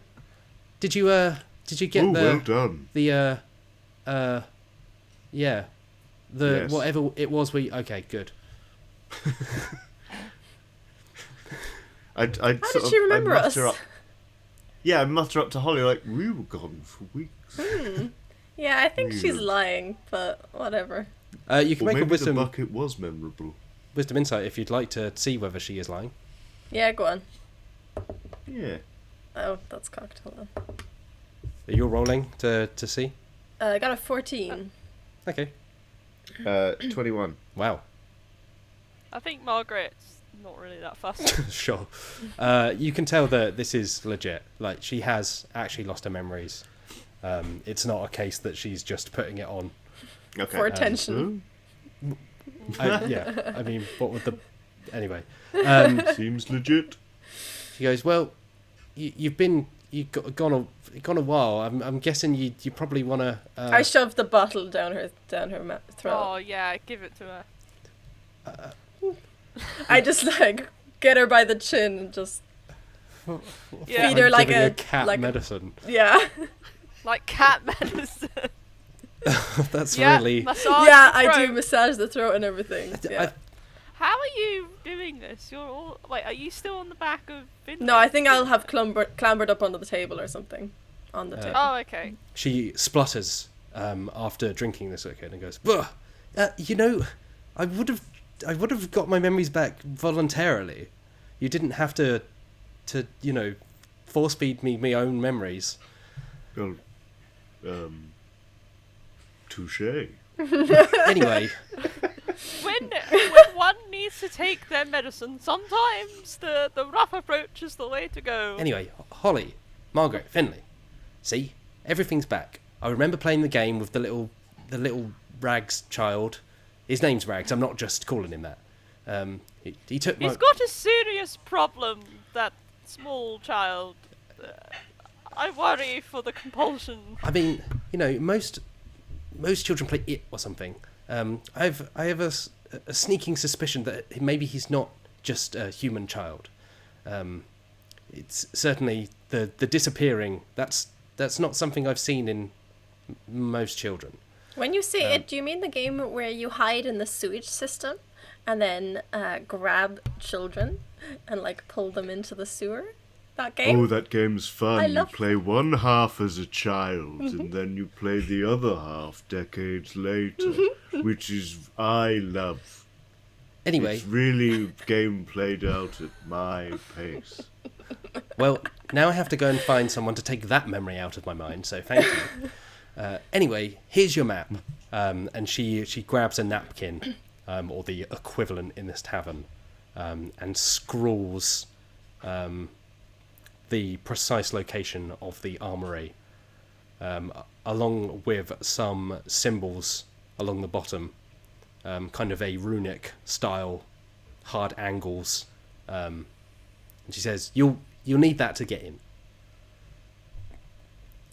Did you get well done. Yes. Whatever it was okay, good." How did she remember us? Yeah, I mutter up to Holly like, we were gone for weeks. Yeah, I think she's lying, but whatever. You can Or make a maybe wisdom the bucket was memorable. insight if you'd like to see whether she is lying. Yeah, go on. Yeah. Oh, that's cocked. Hold on. You're rolling to see. I got a 14. Okay. 21. Wow. I think Margaret's not really that fussed. Sure. You can tell that this is legit. Like, she has actually lost her memories. It's not a case that she's just putting it on. Okay. For attention. I mean, what would the... Anyway. Seems legit. She goes, well, you've gone a while. I'm guessing you probably want to... I shoved the bottle down her throat. Oh yeah, give it to her. I just like get her by the chin and just Yeah. feed her like giving a cat medicine. Yeah. Like cat medicine. That's Yeah, really... massage Yeah, the I throat. do massage the throat and everything. Yeah. How are you doing this? You're all... Wait, are you still on the back of Finley? No, I think I'll have clambered up onto the table or something. On the table. Oh, okay. She splutters after drinking this liquid and goes, "Ugh, I would have got my memories back voluntarily. You didn't have to force feed me my own memories." Well, touche. Anyway, When one needs to take their medicine, sometimes the rough approach is the way to go. Holly, Margaret, Finley, see, everything's back. I remember playing the game with the little Rags child. His name's Rags. I'm not just calling him that. He took my... He's got a serious problem, that small child. I worry for the compulsion. I mean, most children play it or something. I have a sneaking suspicion that maybe he's not just a human child. It's certainly the disappearing. That's not something I've seen in most children. When you say it, do you mean the game where you hide in the sewage system and then grab children and like pull them into the sewer? That game? Oh, that game's fun. I You love- play one half as a child, and then you play the other half decades later, which is I love. Anyway, It's really a game played out at my pace. well, now I have to go and find someone to take that memory out of my mind, so thank you. Anyway, here's your map. And she grabs a napkin, or the equivalent in this tavern, and scrawls the precise location of the armory, along with some symbols along the bottom, kind of a runic style, hard angles. And she says, "You'll need that to get in."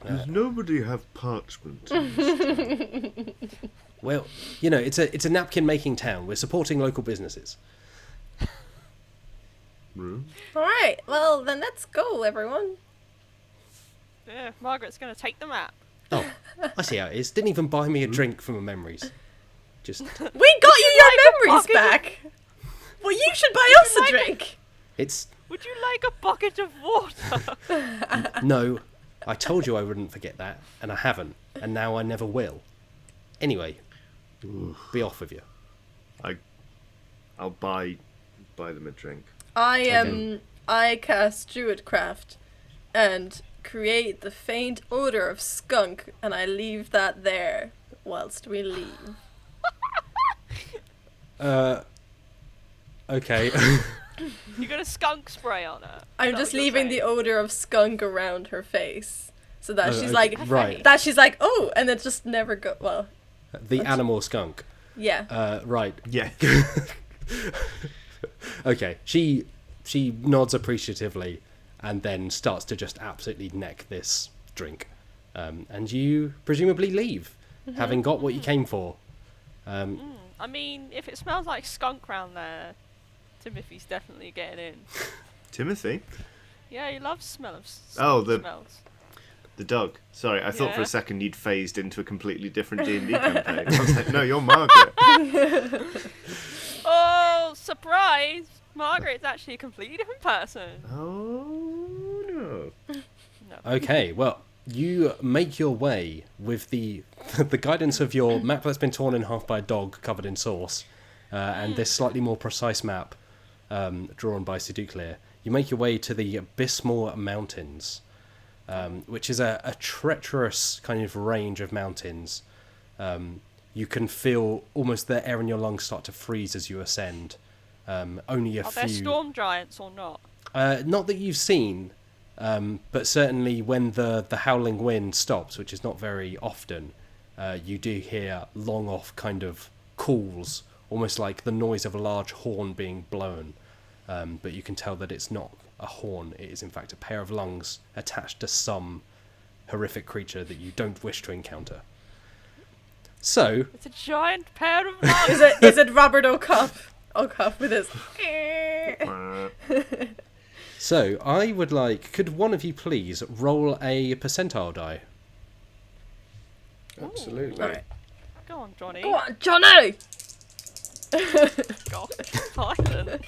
Does nobody have parchment? in this town? Well, it's a napkin making town. We're supporting local businesses. Hmm? All right. Well, then let's go, everyone. Yeah, Margaret's going to take the map. Oh, I see how it is. Didn't even buy me a drink from her memories. Just We got you your like a memories bucket of- back. Well, you should buy us a like a- drink. it's Would you like a bucket of water? no. I told you I wouldn't forget that, and I haven't, and now I never will. Anyway, be off with you. I'll buy them a drink. I cast Druidcraft and create the faint odor of skunk, and I leave that there whilst we leave. Okay. You got a skunk spray on her. I'm just leaving the odor of skunk around her face, so that Oh, she's okay, like, right. that she's like, oh, and it just never go. Well, The animal skunk. yeah. Right. Yeah. Okay. She nods appreciatively, and then starts to just absolutely neck this drink. And you presumably leave, having got what you came for. I mean, if it smells like skunk round there, Timothy's definitely getting in. Timothy? Yeah, he loves smell of Oh, smells. The dog. Sorry, I thought for Yeah. a second you'd phased into a completely different D&D campaign. I was like, no, you're Margaret. Oh, surprise! Margaret's actually a completely different person. Oh, no. Okay, well, you make your way with the guidance of your map that's been torn in half by a dog covered in sauce, and this slightly more precise map drawn by Seduclear. You make your way to the Abysmal Mountains. which is a treacherous kind of range of mountains. You can feel almost the air in your lungs start to freeze as you ascend. Only a Are few. there storm giants or not? Not that you've seen, but certainly when the howling wind stops, which is not very often, you do hear long off kind of calls, almost like the noise of a large horn being blown. But you can tell that it's not a horn, it is in fact a pair of lungs attached to some horrific creature that you don't wish to encounter. So It's a giant pair of lungs. Is it Robert O'Cuff? O'Cuff with his. So I would like, could one of you please roll a percentile die? Absolutely. Alright. Go on, Johnny. Go on, Johnny! God, silent.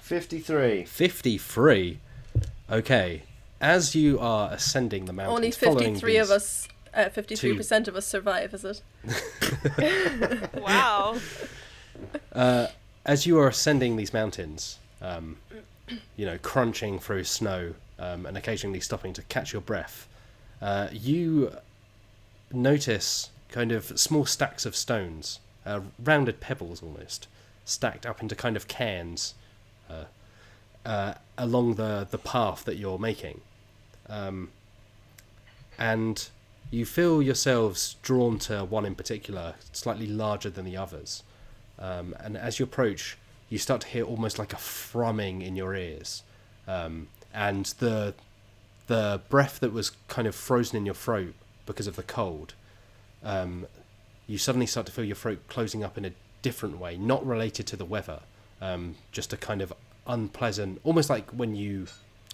53. 53. Okay. As you are ascending the mountains, Only following 53 of these- us, 53% of us survive, is it? Wow. As you are ascending these mountains, crunching through snow, and occasionally stopping to catch your breath, you notice kind of small stacks of stones, rounded pebbles almost, stacked up into kind of cairns along the path that you're making. And you feel yourselves drawn to one in particular, slightly larger than the others. And as you approach, you start to hear almost like a thrumming in your ears. And the breath that was kind of frozen in your throat because of the cold, you suddenly start to feel your throat closing up in a different way, not related to the weather, just a kind of unpleasant, almost like when you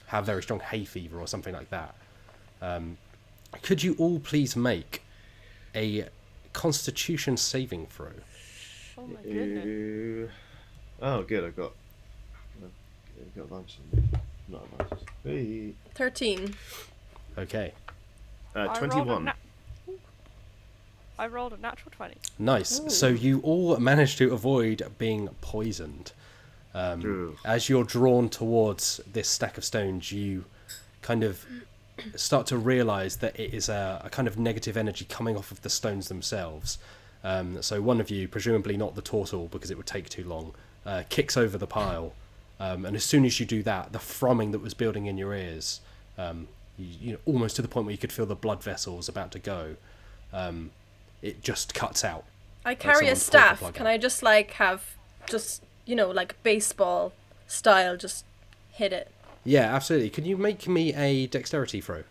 have very strong hay fever or something like that. Could you all please make a Constitution saving throw? Oh my goodness. Oh, good. I've got advantage. Not advantage. Hey. 13. Okay, I rolled a 21. I rolled a natural 20. nice. Ooh. So you all managed to avoid being poisoned. Ugh. As you're drawn towards this stack of stones, you kind of start to realise that it is a kind of negative energy coming off of the stones themselves. So one of you, presumably not the turtle because it would take too long, kicks over the pile, and as soon as you do that, the thrumming that was building in your ears, almost to the point where you could feel the blood vessels about to go, it just cuts out. I carry a someone pulled the staff. plug Can out. I just have like baseball style, just hit it? Yeah, absolutely. Can you make me a dexterity throw?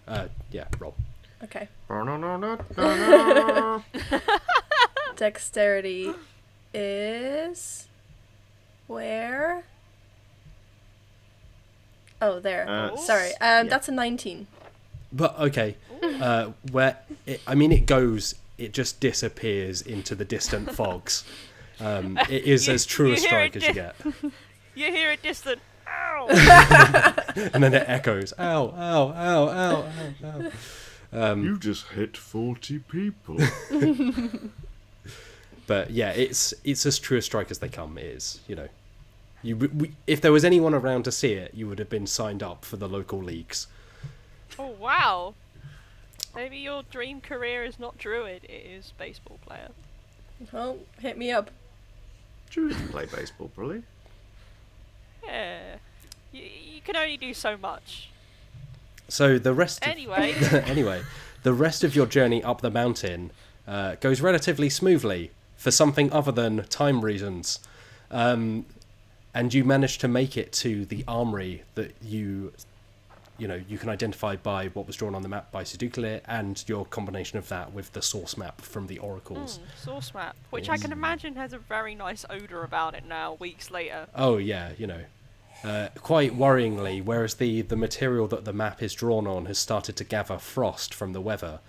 Roll. Okay. Ba-na-na-na-na-na. Dexterity is where? Oh, there. Sorry. That's a 19. But okay, it goes, it just disappears into the distant fogs. It is as true a you hear strike it as you get. You hear a distant ow. And then it echoes, ow, ow, ow, ow, ow, ow. You just hit 40 people. But yeah, it's as true a strike as they come. It is, if there was anyone around to see it, you would have been signed up for the local leagues. Oh wow. Maybe your dream career is not druid, it is baseball player. Oh, hit me up. Druids play baseball, probably. Yeah. You can only do so much. So the rest. Anyway. Anyway, the rest of your journey up the mountain goes relatively smoothly for something other than time reasons, and you manage to make it to the armory that you can identify by what was drawn on the map by suitably and your combination of that with the source map from the oracles. Source map, which I can imagine has a very nice odour about it now, weeks later. Oh yeah, quite worryingly, whereas the material that the map is drawn on has started to gather frost from the weather,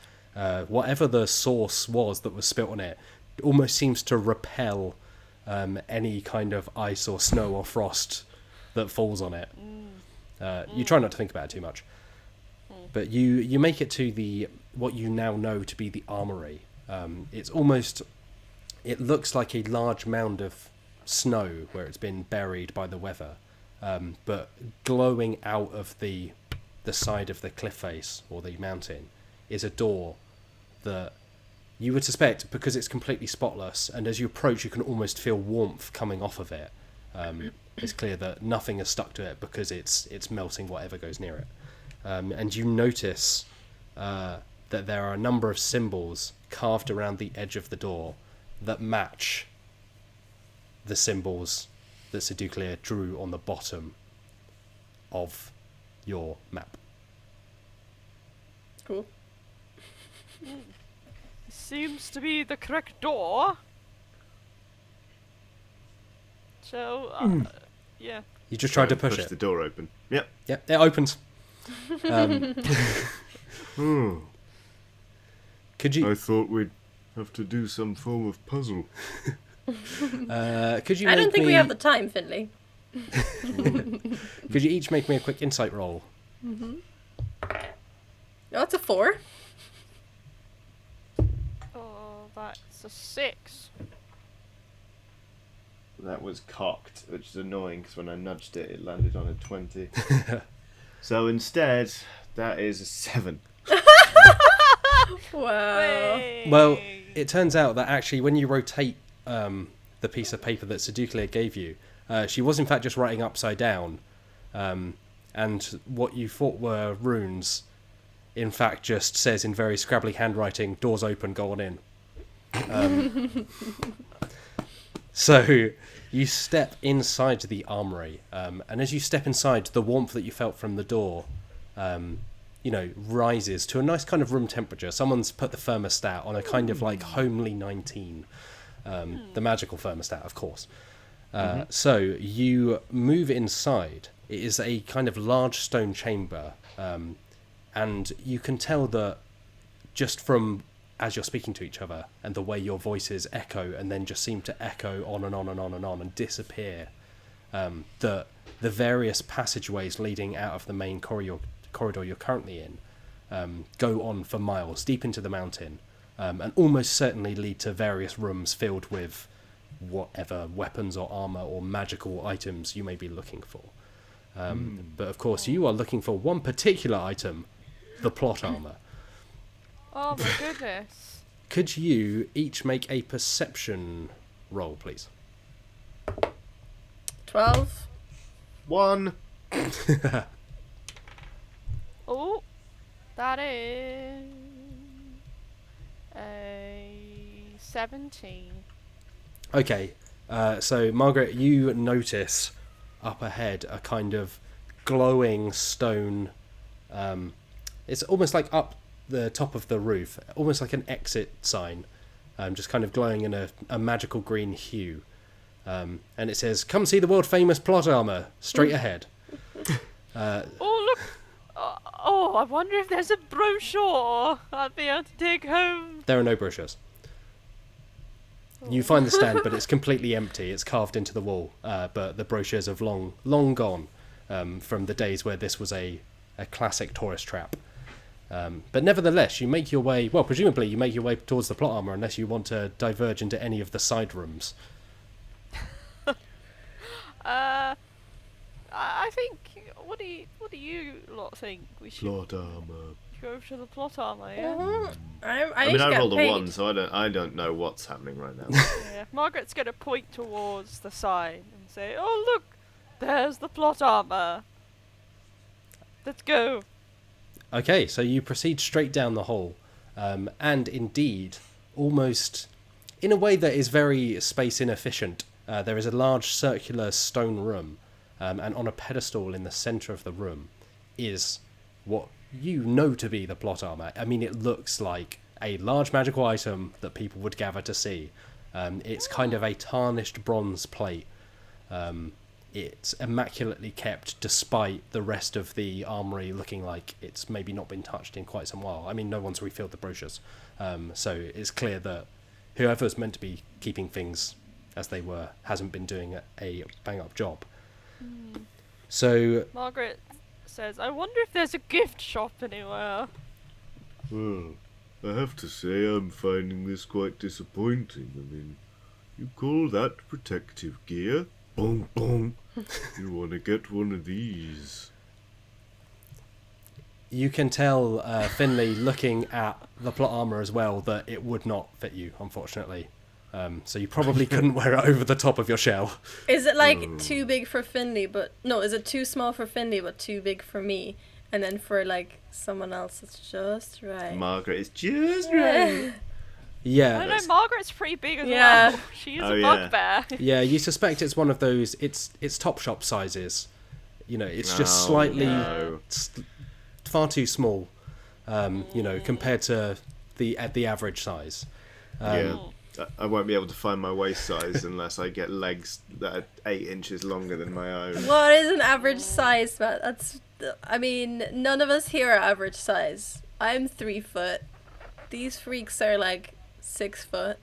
whatever the source was that was spilt on it almost seems to repel any kind of ice or snow or frost that falls on it. You try not to think about it too much. But you make it to what you now know to be the armory. It looks like a large mound of snow where it's been buried by the weather. But glowing out of the the side of the cliff face or the mountain is a door that you would suspect, because it's completely spotless, and as you approach you can almost feel warmth coming off of it. It's clear that nothing has stuck to it because it's melting whatever goes near it. And you notice that there are a number of symbols carved around the edge of the door that match the symbols that Seduclear drew on the bottom of your map. Cool. Seems to be the correct door. So, yeah. You just tried to push Push it. the door open. Yep. Yep, it opens. Could you? I thought we'd have to do some form of puzzle. Could you? I don't make think we me- have the time, Finley. Could you each make me a quick insight roll? Oh, that's a 4. Oh, that's a 6. That was cocked, which is annoying because when I nudged it, it landed on a 20. So instead, that is a 7. Wow. Well, it turns out that actually when you rotate the piece of paper that Seduclear gave you, she was in fact just writing upside down, and what you thought were runes in fact just says in very scrabbly handwriting, "Doors open, go on in." So you step inside the armory, and as you step inside, the warmth that you felt from the door rises to a nice kind of room temperature. Someone's put the thermostat on a kind of like homely 19, the magical thermostat, of course. So you move inside. It is a kind of large stone chamber, and you can tell that just from as you're speaking to each other and the way your voices echo and then just seem to echo on and on and on and on and disappear, that the various passageways leading out of the main corridor you're currently in go on for miles deep into the mountain, and almost certainly lead to various rooms filled with whatever weapons or armor or magical items you may be looking for. But of course you are looking for one particular item, the plot armor. Oh my goodness. Could you each make a perception roll, please? 12. 1. Oh, that is a 17. Okay, so Margaret, you notice up ahead a kind of glowing stone. It's almost like up the top of the roof, almost like an exit sign, just kind of glowing in a magical green hue. And it says, "Come see the world famous plot armor, straight ahead." Oh, look. Oh, I wonder if there's a brochure I'll be able to take home. There are no brochures. You find the stand, but it's completely empty. It's carved into the wall, but the brochures have long gone from the days where this was a classic tourist trap. But nevertheless, you make your way, well, presumably you make your way towards the plot armor unless you want to diverge into any of the side rooms. I think. What do you lot think we should Plot armor. go to the plot armor? Yeah. I I got rolled a paid. 1, so I don't know what's happening right now. Yeah. Margaret's gonna point towards the sign and say, "Oh look, there's the plot armor. Let's go." Okay, so you proceed straight down the hall, and indeed, almost in a way that is very space inefficient, there is a large circular stone room, and on a pedestal in the centre of the room is what you know to be the plot armor. I mean, it looks like a large magical item that people would gather to see. It's kind of a tarnished bronze plate. It's immaculately kept despite the rest of the armory looking like it's maybe not been touched in quite some while. I mean, no one's refilled the brochures. So it's clear that whoever's meant to be keeping things as they were hasn't been doing a bang-up job. So Margaret says, "I wonder if there's a gift shop anywhere." Well, I have to say I'm finding this quite disappointing. I mean, you call that protective gear? Boom, boom. You want to get one of these. You can tell Finley, looking at the plot armor as well, that it would not fit you, unfortunately. So you probably couldn't wear it over the top of your shell. Is it like too big for Finley, but no? Is it too small for Finley, but too big for me? And then for like someone else, it's just right. Margaret is just right. Yeah. I know Margaret's pretty big as Yeah. well. She is Oh, a yeah. bugbear. Yeah, you suspect it's one of those. It's Topshop sizes. You know, it's just slightly no. far too small. You know, compared to the average size. Yeah. I won't be able to find my waist size unless I get legs that are 8 inches longer than my own. What is an average size, Matt? I mean, none of us here are average size. I'm 3 foot. These freaks are like 6 foot.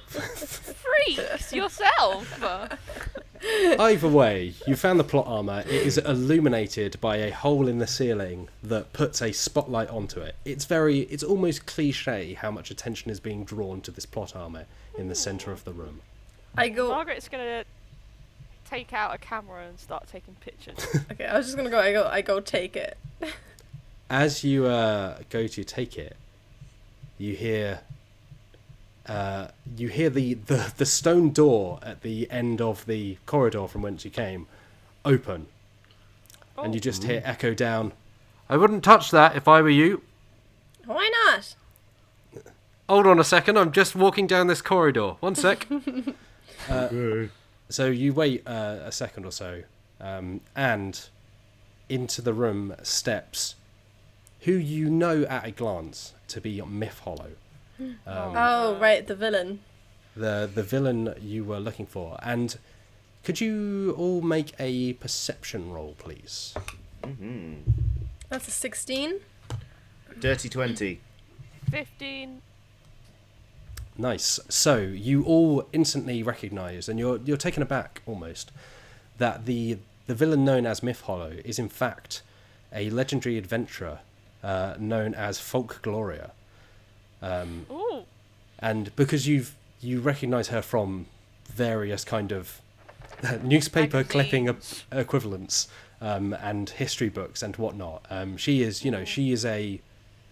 Freaks yourself. Either way, you found the plot armor. It is illuminated by a hole in the ceiling that puts a spotlight onto it. It's almost cliche how much attention is being drawn to this plot armor in the center of the room. I go. Margaret's gonna take out a camera and start taking pictures. Okay, I was just gonna go. I go take it. As you go to take it, you hear the stone door at the end of the corridor from whence you came open, and you just hear echo down. I wouldn't touch that if I were you. Why not? Hold on a second, I'm just walking down this corridor. One sec. Okay. So you wait a second or so, and into the room steps who you know at a glance to be Myth Hollow. Oh, right, the villain. The villain you were looking for. And could you all make a perception roll, please? That's a 16. Dirty 20. 15. Nice. So you all instantly recognise, and you're taken aback almost, that the villain known as Myth Hollow is in fact a legendary adventurer known as Folk Gloria. Ooh. And because you recognise her from various kind of newspaper clipping equivalents and history books and whatnot, she is an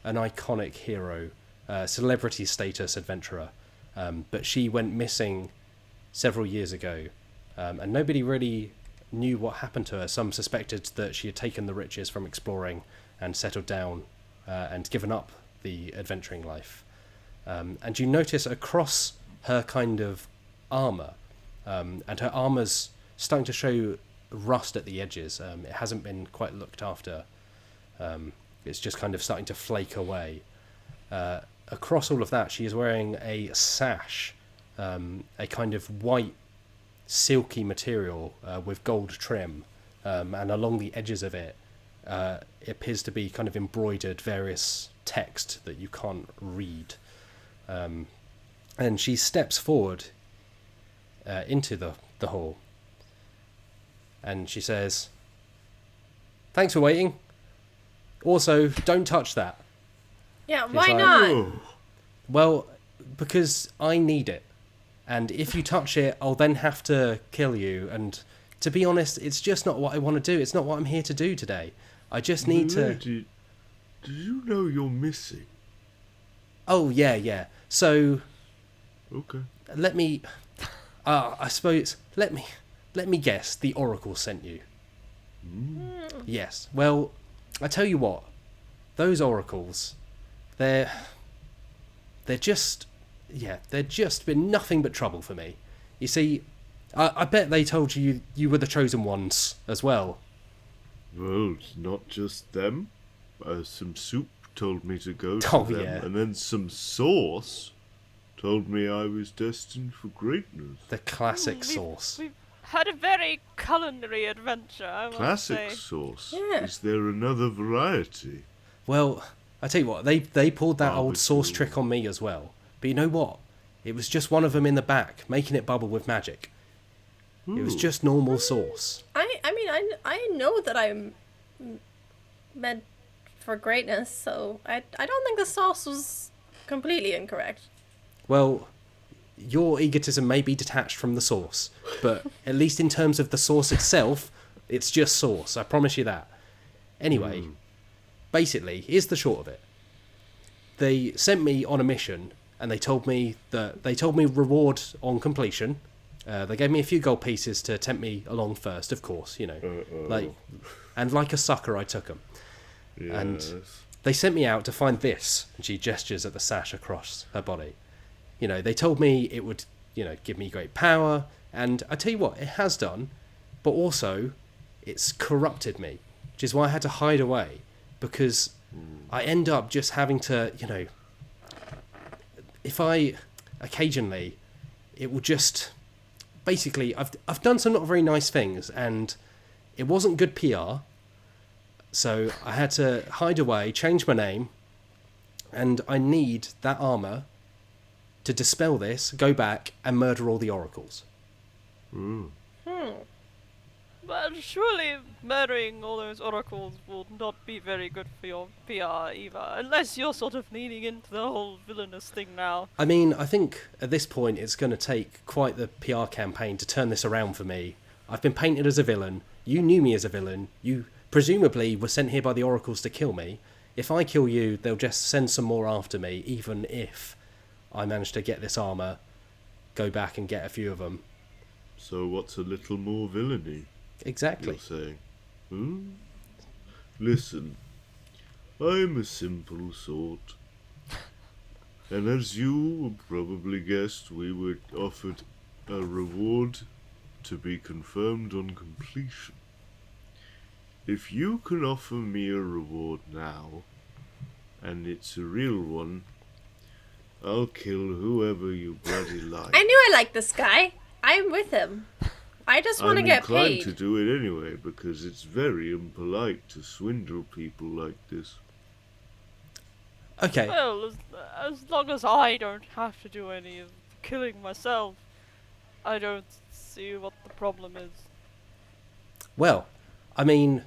iconic hero, celebrity status adventurer, but she went missing several years ago, and nobody really knew what happened to her. Some suspected that she had taken the riches from exploring and settled down and given up the adventuring life. And you notice across her kind of armour, and her armour's starting to show rust at the edges. It hasn't been quite looked after. It's just kind of starting to flake away. Across all of that, she is wearing a sash, a kind of white, silky material with gold trim, and along the edges of it, it appears to be kind of embroidered various text that you can't read. And she steps forward into the hall, and she says, "Thanks for waiting. Also, don't touch that." Yeah, She's why like, not? Oh, Well, because I need it. And if you touch it, I'll then have to kill you. And to be honest, it's just not what I want to do. It's not what I'm here to do today. I just need to... lady, do you know you're missing? Oh, yeah. So, Okay. let me... I suppose... Let me guess. The Oracle sent you. Yes. Well, I tell you what. Those oracles... They're just been nothing but trouble for me. You see, I bet they told you were the chosen ones as well. Well, it's not just them. Some soup told me to go to Oh, them, yeah. and then some sauce told me I was destined for greatness. The classic sauce. We've had a very culinary adventure, I must Classic say. sauce. Yeah. Is there another variety? Well, I tell you what, they pulled that old sauce Barbecue. trick on me as well. But you know what? It was just one of them in the back, making it bubble with magic. It was Ooh. just normal sauce. I know that I'm meant for greatness, so I don't think the sauce was completely incorrect. Well, your egotism may be detached from the sauce, but at least in terms of the sauce itself, it's just sauce. I promise you that. Anyway, basically, here's the short of it. They sent me on a mission, and they told me reward on completion. They gave me a few gold pieces to tempt me along first, of course, like a sucker, I took them. Yes. And they sent me out to find this, and she gestures at the sash across her body. They told me it would, give me great power, and I tell you what, it has done, but also it's corrupted me, which is why I had to hide away, because I end up just having to, if I occasionally, it will just, basically, I've done some not very nice things, and it wasn't good PR, so I had to hide away, change my name, and I need that armour to dispel this, go back, and murder all the oracles. But surely murdering all those oracles will not be very good for your PR either, unless you're sort of leaning into the whole villainous thing now. I mean, I think at this point it's going to take quite the PR campaign to turn this around for me. I've been painted as a villain. You knew me as a villain. You presumably were sent here by the oracles to kill me. If I kill you, they'll just send some more after me, even if I manage to get this armour, go back and get a few of them. So what's a little more villainy? Exactly. You're saying? Listen, I'm a simple sort. And as you probably guessed, we were offered a reward to be confirmed on completion. If you can offer me a reward now, and it's a real one, I'll kill whoever you bloody like. I knew I liked this guy. I'm with him. I just want to get paid. I'm inclined to do it anyway, because it's very impolite to swindle people like this. Okay. Well, as long as I don't have to do any of the killing myself, I don't see what the problem is. Well, I mean,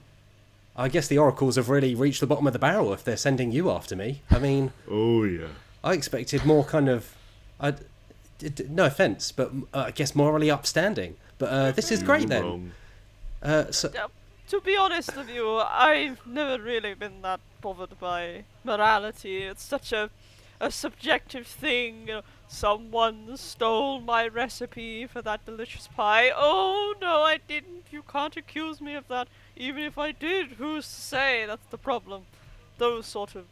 I guess the oracles have really reached the bottom of the barrel if they're sending you after me. I mean... Oh, yeah. I expected more kind of... no offence, but I guess morally upstanding. But this is great then. To be honest with you, I've never really been that bothered by morality. It's such a subjective thing. Someone stole my recipe for that delicious pie. Oh, no, I didn't. You can't accuse me of that. Even if I did, who's to say? That's the problem. Those sort of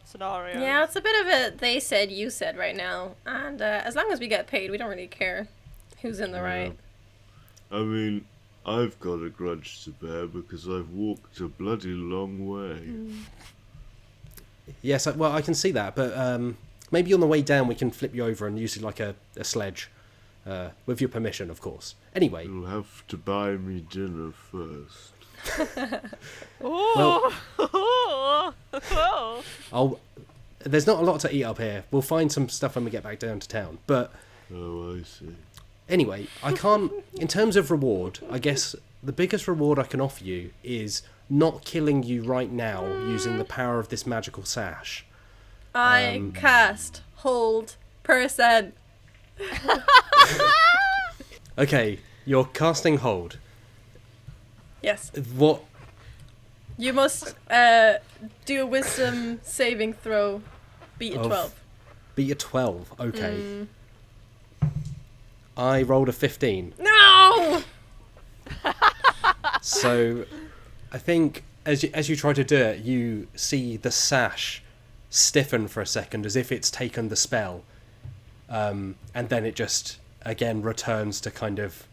scenarios. Yeah, it's a bit of a they said, you said right now. And as long as we get paid, we don't really care who's in the right. I mean, I've got a grudge to bear because I've walked a bloody long way. Yes, well, I can see that, but maybe on the way down we can flip you over and use it like a sledge. With your permission, of course. Anyway. You'll have to buy me dinner first. There's not a lot to eat up here. We'll find some stuff when we get back down to town. But oh, I see. Anyway, I can't. In terms of reward, I guess the biggest reward I can offer you is not killing you right now using the power of this magical sash. I cast hold person. Okay, you're casting hold. Yes. What? You must do a wisdom saving throw. Beat a 12. Beat a 12. Okay. I rolled a 15. No. So, I think as you try to do it, you see the sash stiffen for a second, as if it's taken the spell, and then it just again returns to kind of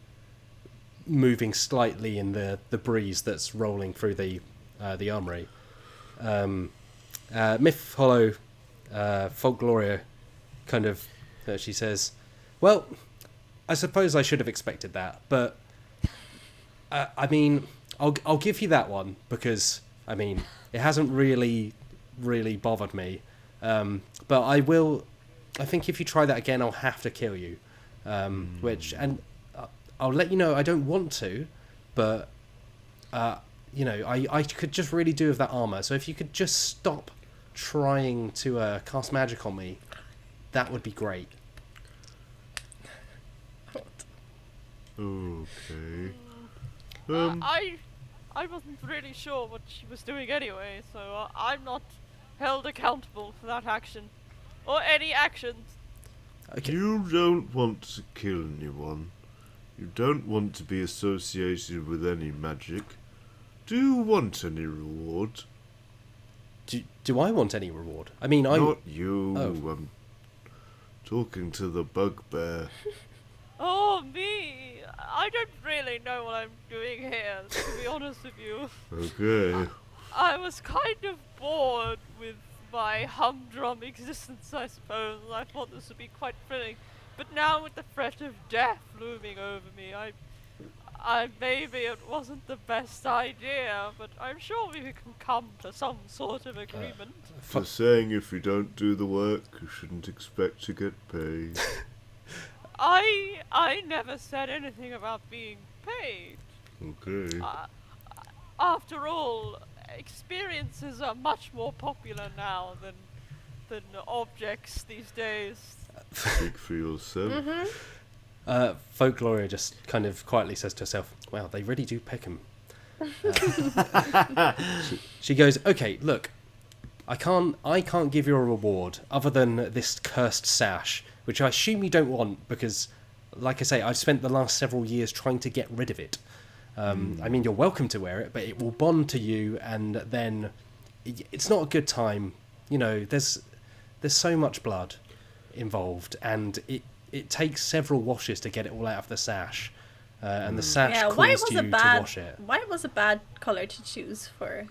moving slightly in the breeze that's rolling through the armory. Myth Hollow, Folkloria, kind of, she says, "Well, I suppose I should have expected that, but I mean, I'll give you that one because I mean it hasn't really bothered me, but I will. I think if you try that again, I'll have to kill you, I'll let you know I don't want to, but you know I could just really do with that armor. So if you could just stop trying to cast magic on me, that would be great." Okay. I I wasn't really sure what she was doing anyway, so I'm not held accountable for that action. Or any actions. Okay. You don't want to kill anyone. You don't want to be associated with any magic. Do you want any reward? Do I want any reward? I mean, I'm... Not you. Oh. I'm talking to the bugbear. Oh, me! I don't really know what I'm doing here, to be honest with you. Okay. I was kind of bored with my humdrum existence, I suppose. I thought this would be quite thrilling. But now with the threat of death looming over me, I maybe it wasn't the best idea, but I'm sure we can come to some sort of agreement. Just saying, if you don't do the work, you shouldn't expect to get paid. I never said anything about being paid. Okay. After all, experiences are much more popular now than objects these days. Speak for yourself. Folkloria just kind of quietly says to herself, wow, they really do pick 'em. She goes, okay, look, I can't give you a reward other than this cursed sash, which I assume you don't want because, like I say, I've spent the last several years trying to get rid of it. I mean, you're welcome to wear it, but it will bond to you, and then it's not a good time. You know, there's so much blood involved, and it takes several washes to get it all out of the sash, and the sash caused you to wash it. Why was a bad colour to choose for?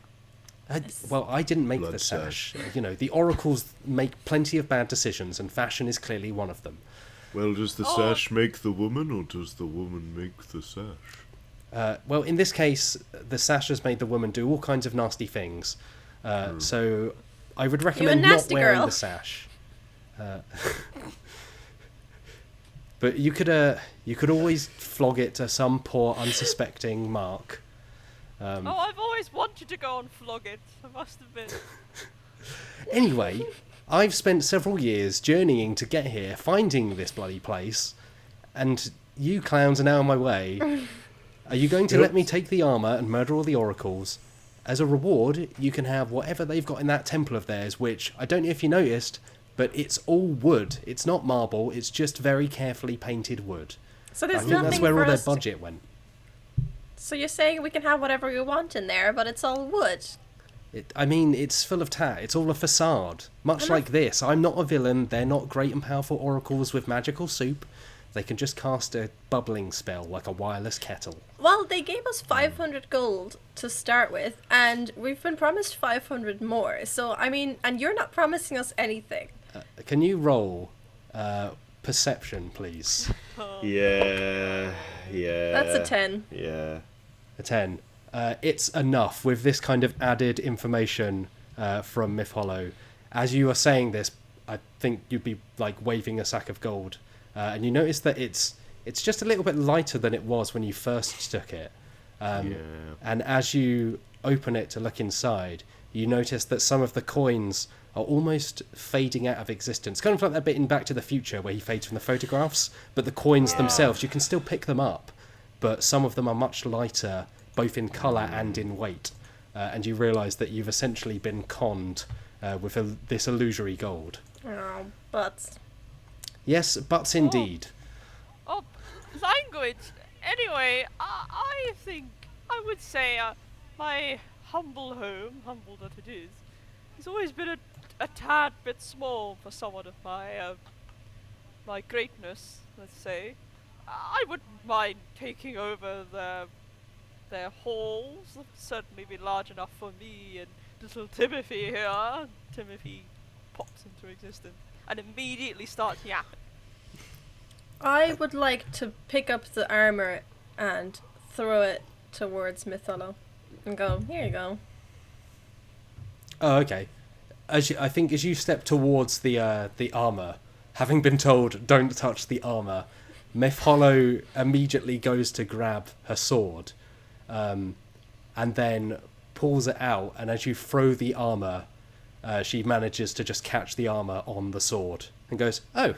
Well, I didn't make Blood the sash. You know, the oracles make plenty of bad decisions, and fashion is clearly one of them. Well, does the sash make the woman, or does the woman make the sash? Well, in this case, the sash has made the woman do all kinds of nasty things. So I would recommend not wearing the sash. But you could always flog it to some poor unsuspecting mark. I've always wanted to go and flog it. I must admit. Anyway, I've spent several years journeying to get here, finding this bloody place, and you clowns are now on my way. Are you going to let me take the armour and murder all the oracles? As a reward, you can have whatever they've got in that temple of theirs, which, I don't know if you noticed, but it's all wood. It's not marble, it's just very carefully painted wood. So I there's think nothing that's where for all their us to- budget went. So you're saying we can have whatever we want in there, but it's all wood? I mean, it's full of tat. It's all a facade. Much like this. I'm not a villain. They're not great and powerful oracles with magical soup. They can just cast a bubbling spell like a wireless kettle. Well, they gave us 500 gold to start with, and we've been promised 500 more. So, I mean, and you're not promising us anything. Can you roll perception, please? Yeah. That's a 10. Yeah. A 10. It's enough with this kind of added information from Myth Hollow. As you are saying this, I think you'd be like waving a sack of gold. And you notice that it's just a little bit lighter than it was when you first took it. And as you open it to look inside, you notice that some of the coins are almost fading out of existence. Kind of like that bit in Back to the Future where he fades from the photographs, but the coins themselves, you can still pick them up, but some of them are much lighter, both in colour and in weight. And you realise that you've essentially been conned with this illusory gold. Oh, but... Yes, buts indeed. Oh, language. Anyway, I think I would say my humble home, humble that it is, has always been a tad bit small for someone of my greatness, let's say. I wouldn't mind taking over their halls. They'd certainly be large enough for me and little Timothy here. Timothy pops into existence and immediately starts yapping. I would like to pick up the armour and throw it towards Mytholo and go, here you go. Oh, okay. I think as you step towards the armour, having been told don't touch the armour, Myth Hollow immediately goes to grab her sword, and then pulls it out, and as you throw the armour, she manages to just catch the armour on the sword and goes, oh,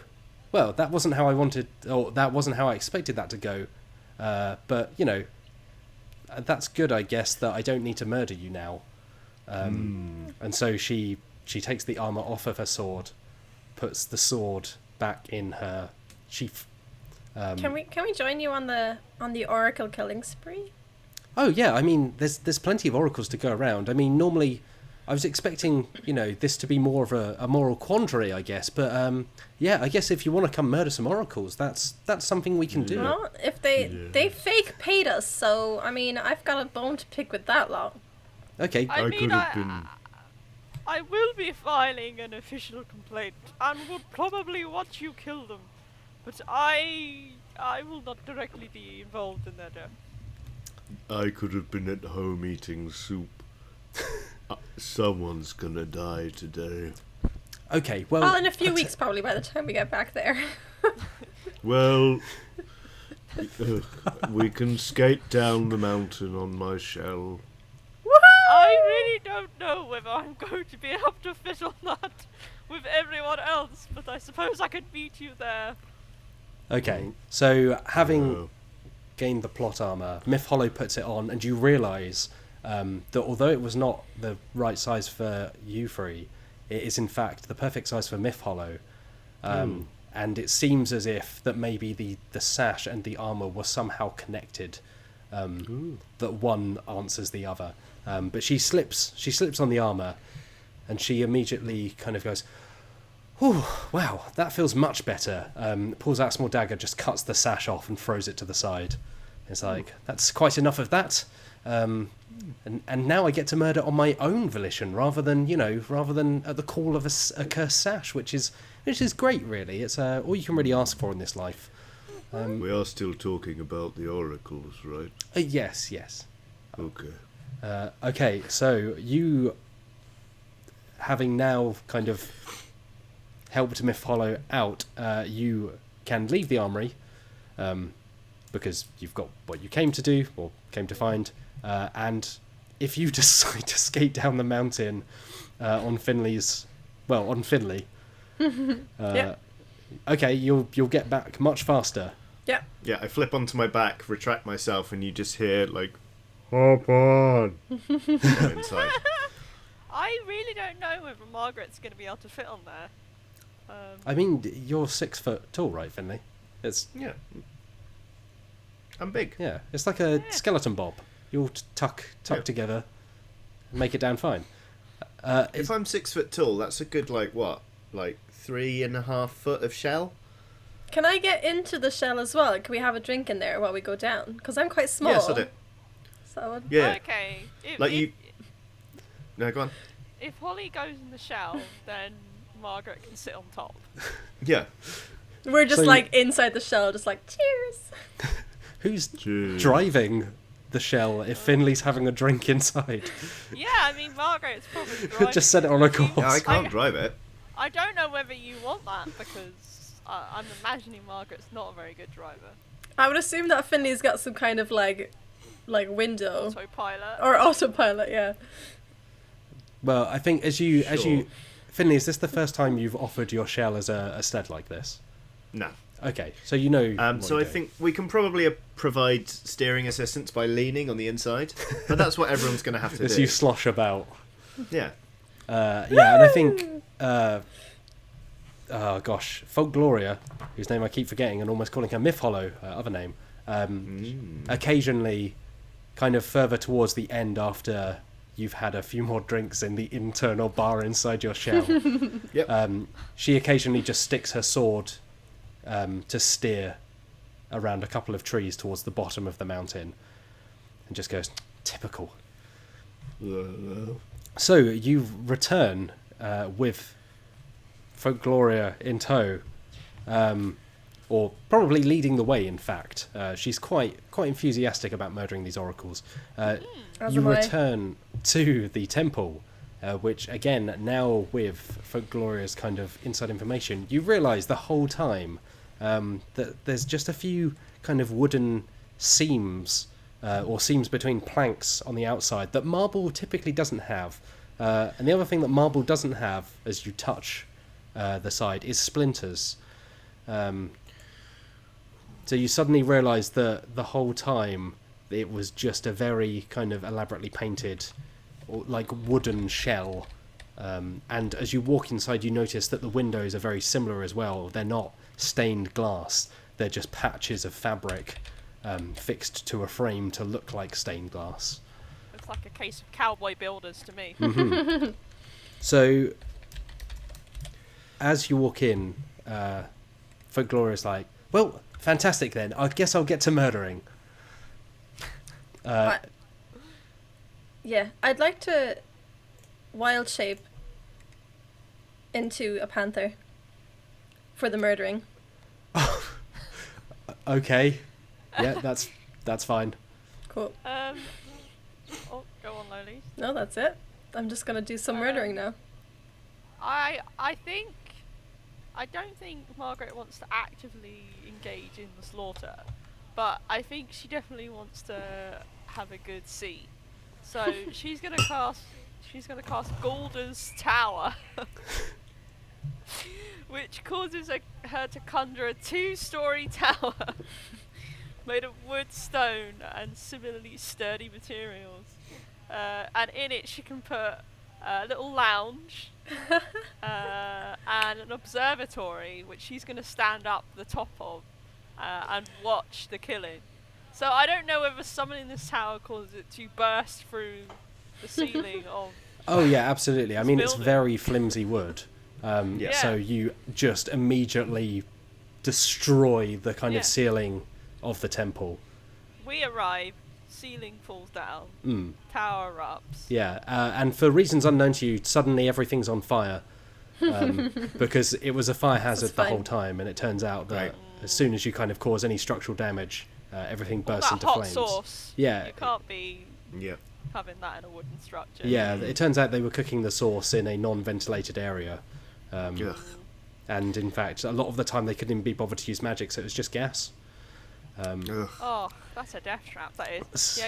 well, that wasn't how I wanted, or that wasn't how I expected that to go, but, you know, that's good, I guess, that I don't need to murder you now. And so she takes the armor off of her sword, puts the sword back in her sheath. Can we join you on the oracle killing spree? Oh yeah, I mean, there's plenty of oracles to go around. I mean, normally I was expecting, this to be more of a moral quandary, I guess. But yeah, I guess if you want to come murder some oracles, that's something we can do. Well, if they fake paid us, so I mean, I've got a bone to pick with that lot. Okay. I will be filing an official complaint and will probably watch you kill them, but I will not directly be involved in their death. I could have been at home eating soup. Someone's gonna die today. Okay, well... in a few weeks, probably, by the time we get back there. Well, we can skate down the mountain on my shell. I really don't know whether I'm going to be able to fit on that with everyone else, but I suppose I could meet you there. Okay, so having gained the plot armor, Myth Hollow puts it on, and you realise that although it was not the right size for you three, it is in fact the perfect size for Myth Hollow. And it seems as if that maybe the sash and the armor were somehow connected, that one answers the other. But she slips on the armor, and she immediately kind of goes, "Whew, wow, that feels much better." Pulls out a small dagger, just cuts the sash off and throws it to the side. It's like, that's quite enough of that. And now I get to murder on my own volition, rather than at the call of a cursed sash, which is great, really. It's all you can really ask for in this life. We are still talking about the oracles, right? Yes. Okay. Okay, so you, having now kind of helped Myth Hollow out, you can leave the armory, because you've got what you came to do, or came to find, and if you decide to skate down the mountain on Finley, okay, you'll get back much faster. Yeah. Yeah, I flip onto my back, retract myself, and you just hear, like, hop on! from inside. I really don't know whether Margaret's going to be able to fit on there. I mean, you're 6 foot tall, right, Finley? It's Yeah. I'm big. yeah, it's like a skeleton bob. You'll tuck together, and make it down fine. If I'm 6 foot tall, that's a good, 3.5 foot of shell? Can I get into the shell as well? Can we have a drink in there while we go down? Because I'm quite small. Yes, I do. So Yeah. Okay. No, go on. If Holly goes in the shell, then Margaret can sit on top. Yeah. we're just So- inside the shell, just cheers. Who's Cheers. driving the shell if Finley's having a drink inside? Yeah, I mean, Margaret's probably driving. Just set it on a course. Yeah, I can't drive it. I don't know whether you want that, because I'm imagining Margaret's not a very good driver. I would assume that Finley's got some kind of window Autopilot. or autopilot. Yeah. Well, I think as you Finley, is this the first time you've offered your shell as a sled like this? No. Okay, so you know. So I think we can probably provide steering assistance by leaning on the inside, but that's what everyone's going to have to as do. you slosh about. Yeah. Yeah, and I think. Oh gosh, Folk Gloria, whose name I keep forgetting and almost calling her Myth Hollow, other name. Occasionally, kind of further towards the end, after you've had a few more drinks in the internal bar inside your shell. Yep. She occasionally just sticks her sword to steer around a couple of trees towards the bottom of the mountain, and just goes, typical. So you return with Folk Gloria in tow, or probably leading the way. In fact, she's quite enthusiastic about murdering these oracles. As You am I. return to the temple, which again, now with Folk Gloria's kind of inside information, you realise the whole time that there's just a few kind of wooden seams or seams between planks on the outside that marble typically doesn't have. And the other thing that marble doesn't have, as you touch the side, is splinters. So you suddenly realise that the whole time it was just a very kind of elaborately painted, like wooden shell. And as you walk inside, you notice that the windows are very similar as well. They're not stained glass. They're just patches of fabric fixed to a frame to look like stained glass. It's like a case of cowboy builders to me. Mm-hmm. So, as you walk in, Folkloria's like, well, fantastic then. I guess I'll get to murdering. Yeah, I'd like to wild shape into a panther for the murdering. Okay. Yeah, that's fine. Cool. Oh, go on, Lolies. No, that's it. I'm just gonna do some murdering now. I don't think Margaret wants to actively engage in the slaughter, but I think she definitely wants to have a good see. So she's gonna cast Galder's Tower, which causes her to conjure a 2-story tower made of wood, stone, and similarly sturdy materials. And in it she can put a little lounge and an observatory, which she's going to stand up the top of and watch the killing. So I don't know whether summoning this tower causes it to burst through the ceiling of... Oh yeah, absolutely. I mean, building. it's very flimsy wood. Yeah. So you just immediately destroy the kind of ceiling of the temple. We arrive, ceiling falls down, tower erupts. Yeah, and for reasons unknown to you, suddenly everything's on fire. Because it was a fire hazard the whole time, and it turns out that as soon as you kind of cause any structural damage, everything bursts into hot flames. Sauce. Yeah. You can't be Yeah. having that in a wooden structure. Yeah, it turns out they were cooking the sauce in a non-ventilated area. Ugh. And in fact, a lot of the time they couldn't even be bothered to use magic, so it was just gas. Ugh. Oh, that's a death trap, that is.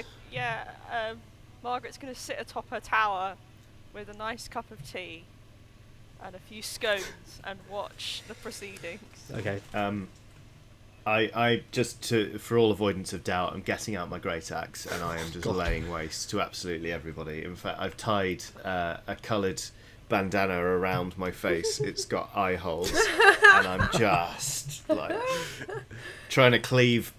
Margaret's going to sit atop her tower with a nice cup of tea and a few scones and watch the proceedings. Okay. I just for all avoidance of doubt, I'm getting out my great axe and I am just laying waste to absolutely everybody. In fact, I've tied a coloured bandana around my face. It's got eye holes, and I'm just like trying to cleave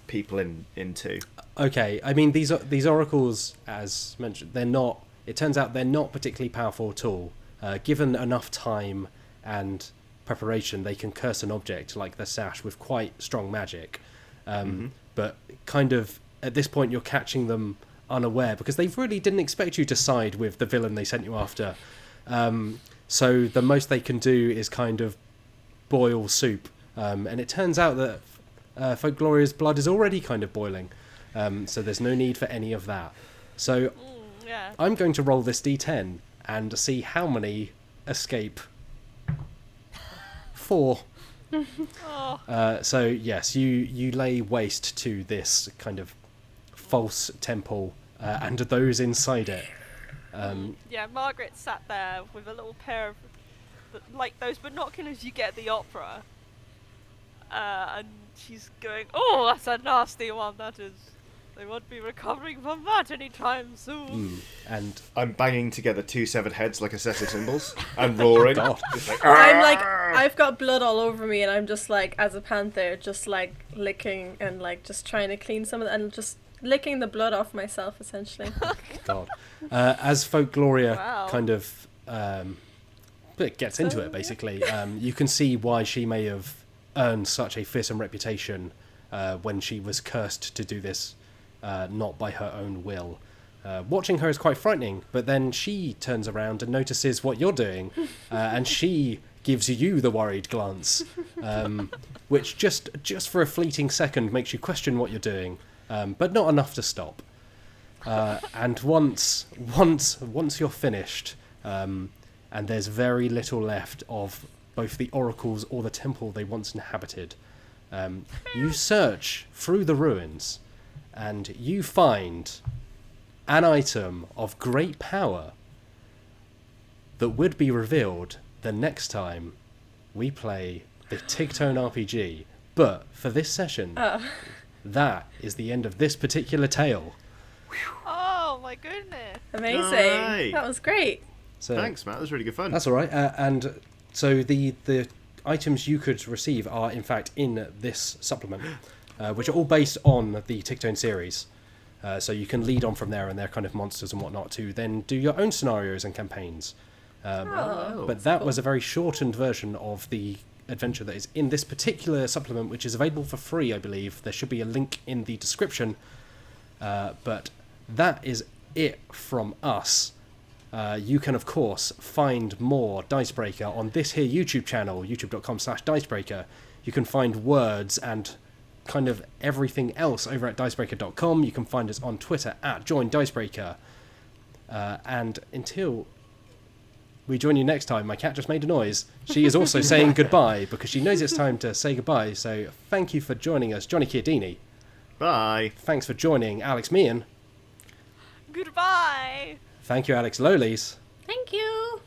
people in two. Okay, I mean these oracles, as mentioned, they're not. It turns out they're not particularly powerful at all. Given enough time and preparation, they can curse an object like the sash with quite strong magic. But kind of at this point, you're catching them unaware because they really didn't expect you to side with the villain they sent you after. So the most they can do is kind of boil soup, and it turns out that Folkloria's blood is already kind of boiling, so there's no need for any of that. So I'm going to roll this d10 and see how many escape. 4. So yes, you lay waste to this kind of false temple and those inside it. Margaret sat there with a little pair of like those binoculars you get at the opera, and she's going, "Oh, that's a nasty one. That is. They won't be recovering from that anytime soon." And I'm banging together 2 severed heads like a set of cymbals. I'm roaring. Just like, I'm like, I've got blood all over me, and I'm just like, as a panther, just like licking and like just trying to clean some of it and just licking the blood off myself, essentially. God, as Folkloria Wow. kind of gets into it, basically, you can see why she may have earned such a fearsome reputation when she was cursed to do this, not by her own will. Watching her is quite frightening, but then she turns around and notices what you're doing, and she gives you the worried glance, which just for a fleeting second makes you question what you're doing, but not enough to stop. And once you're finished, and there's very little left of both the oracles or the temple they once inhabited, you search through the ruins, and you find an item of great power that would be revealed the next time we play the Tigtone RPG. But for this session, that is the end of this particular tale. Oh my goodness. Amazing. Alright. That was great. So Thanks, Matt. That was really good fun. that's all right. And so the items you could receive are in fact in this supplement, which are all based on the Tigtone series. So you can lead on from there and their kind of monsters and whatnot to then do your own scenarios and campaigns. Oh. But that was a very shortened version of the adventure that is in this particular supplement, which is available for free, I believe. There should be a link in the description. But that is it from us. You can, of course, find more Dicebreaker on this here YouTube channel, youtube.com/Dicebreaker. You can find words and kind of everything else over at Dicebreaker.com. You can find us on Twitter at JoinDicebreaker. And until we join you next time, my cat just made a noise. She is also saying goodbye because she knows it's time to say goodbye. So thank you for joining us, Johnny Chiodini. Bye. Thanks for joining, Alex Meehan. Goodbye. Thank you, Alex Lolies. Thank you.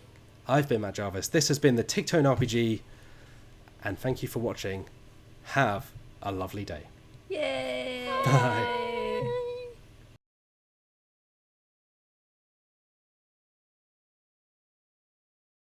I've been Matt Jarvis. This has been the Tigtone RPG. And thank you for watching. Have a lovely day. Yay. Bye.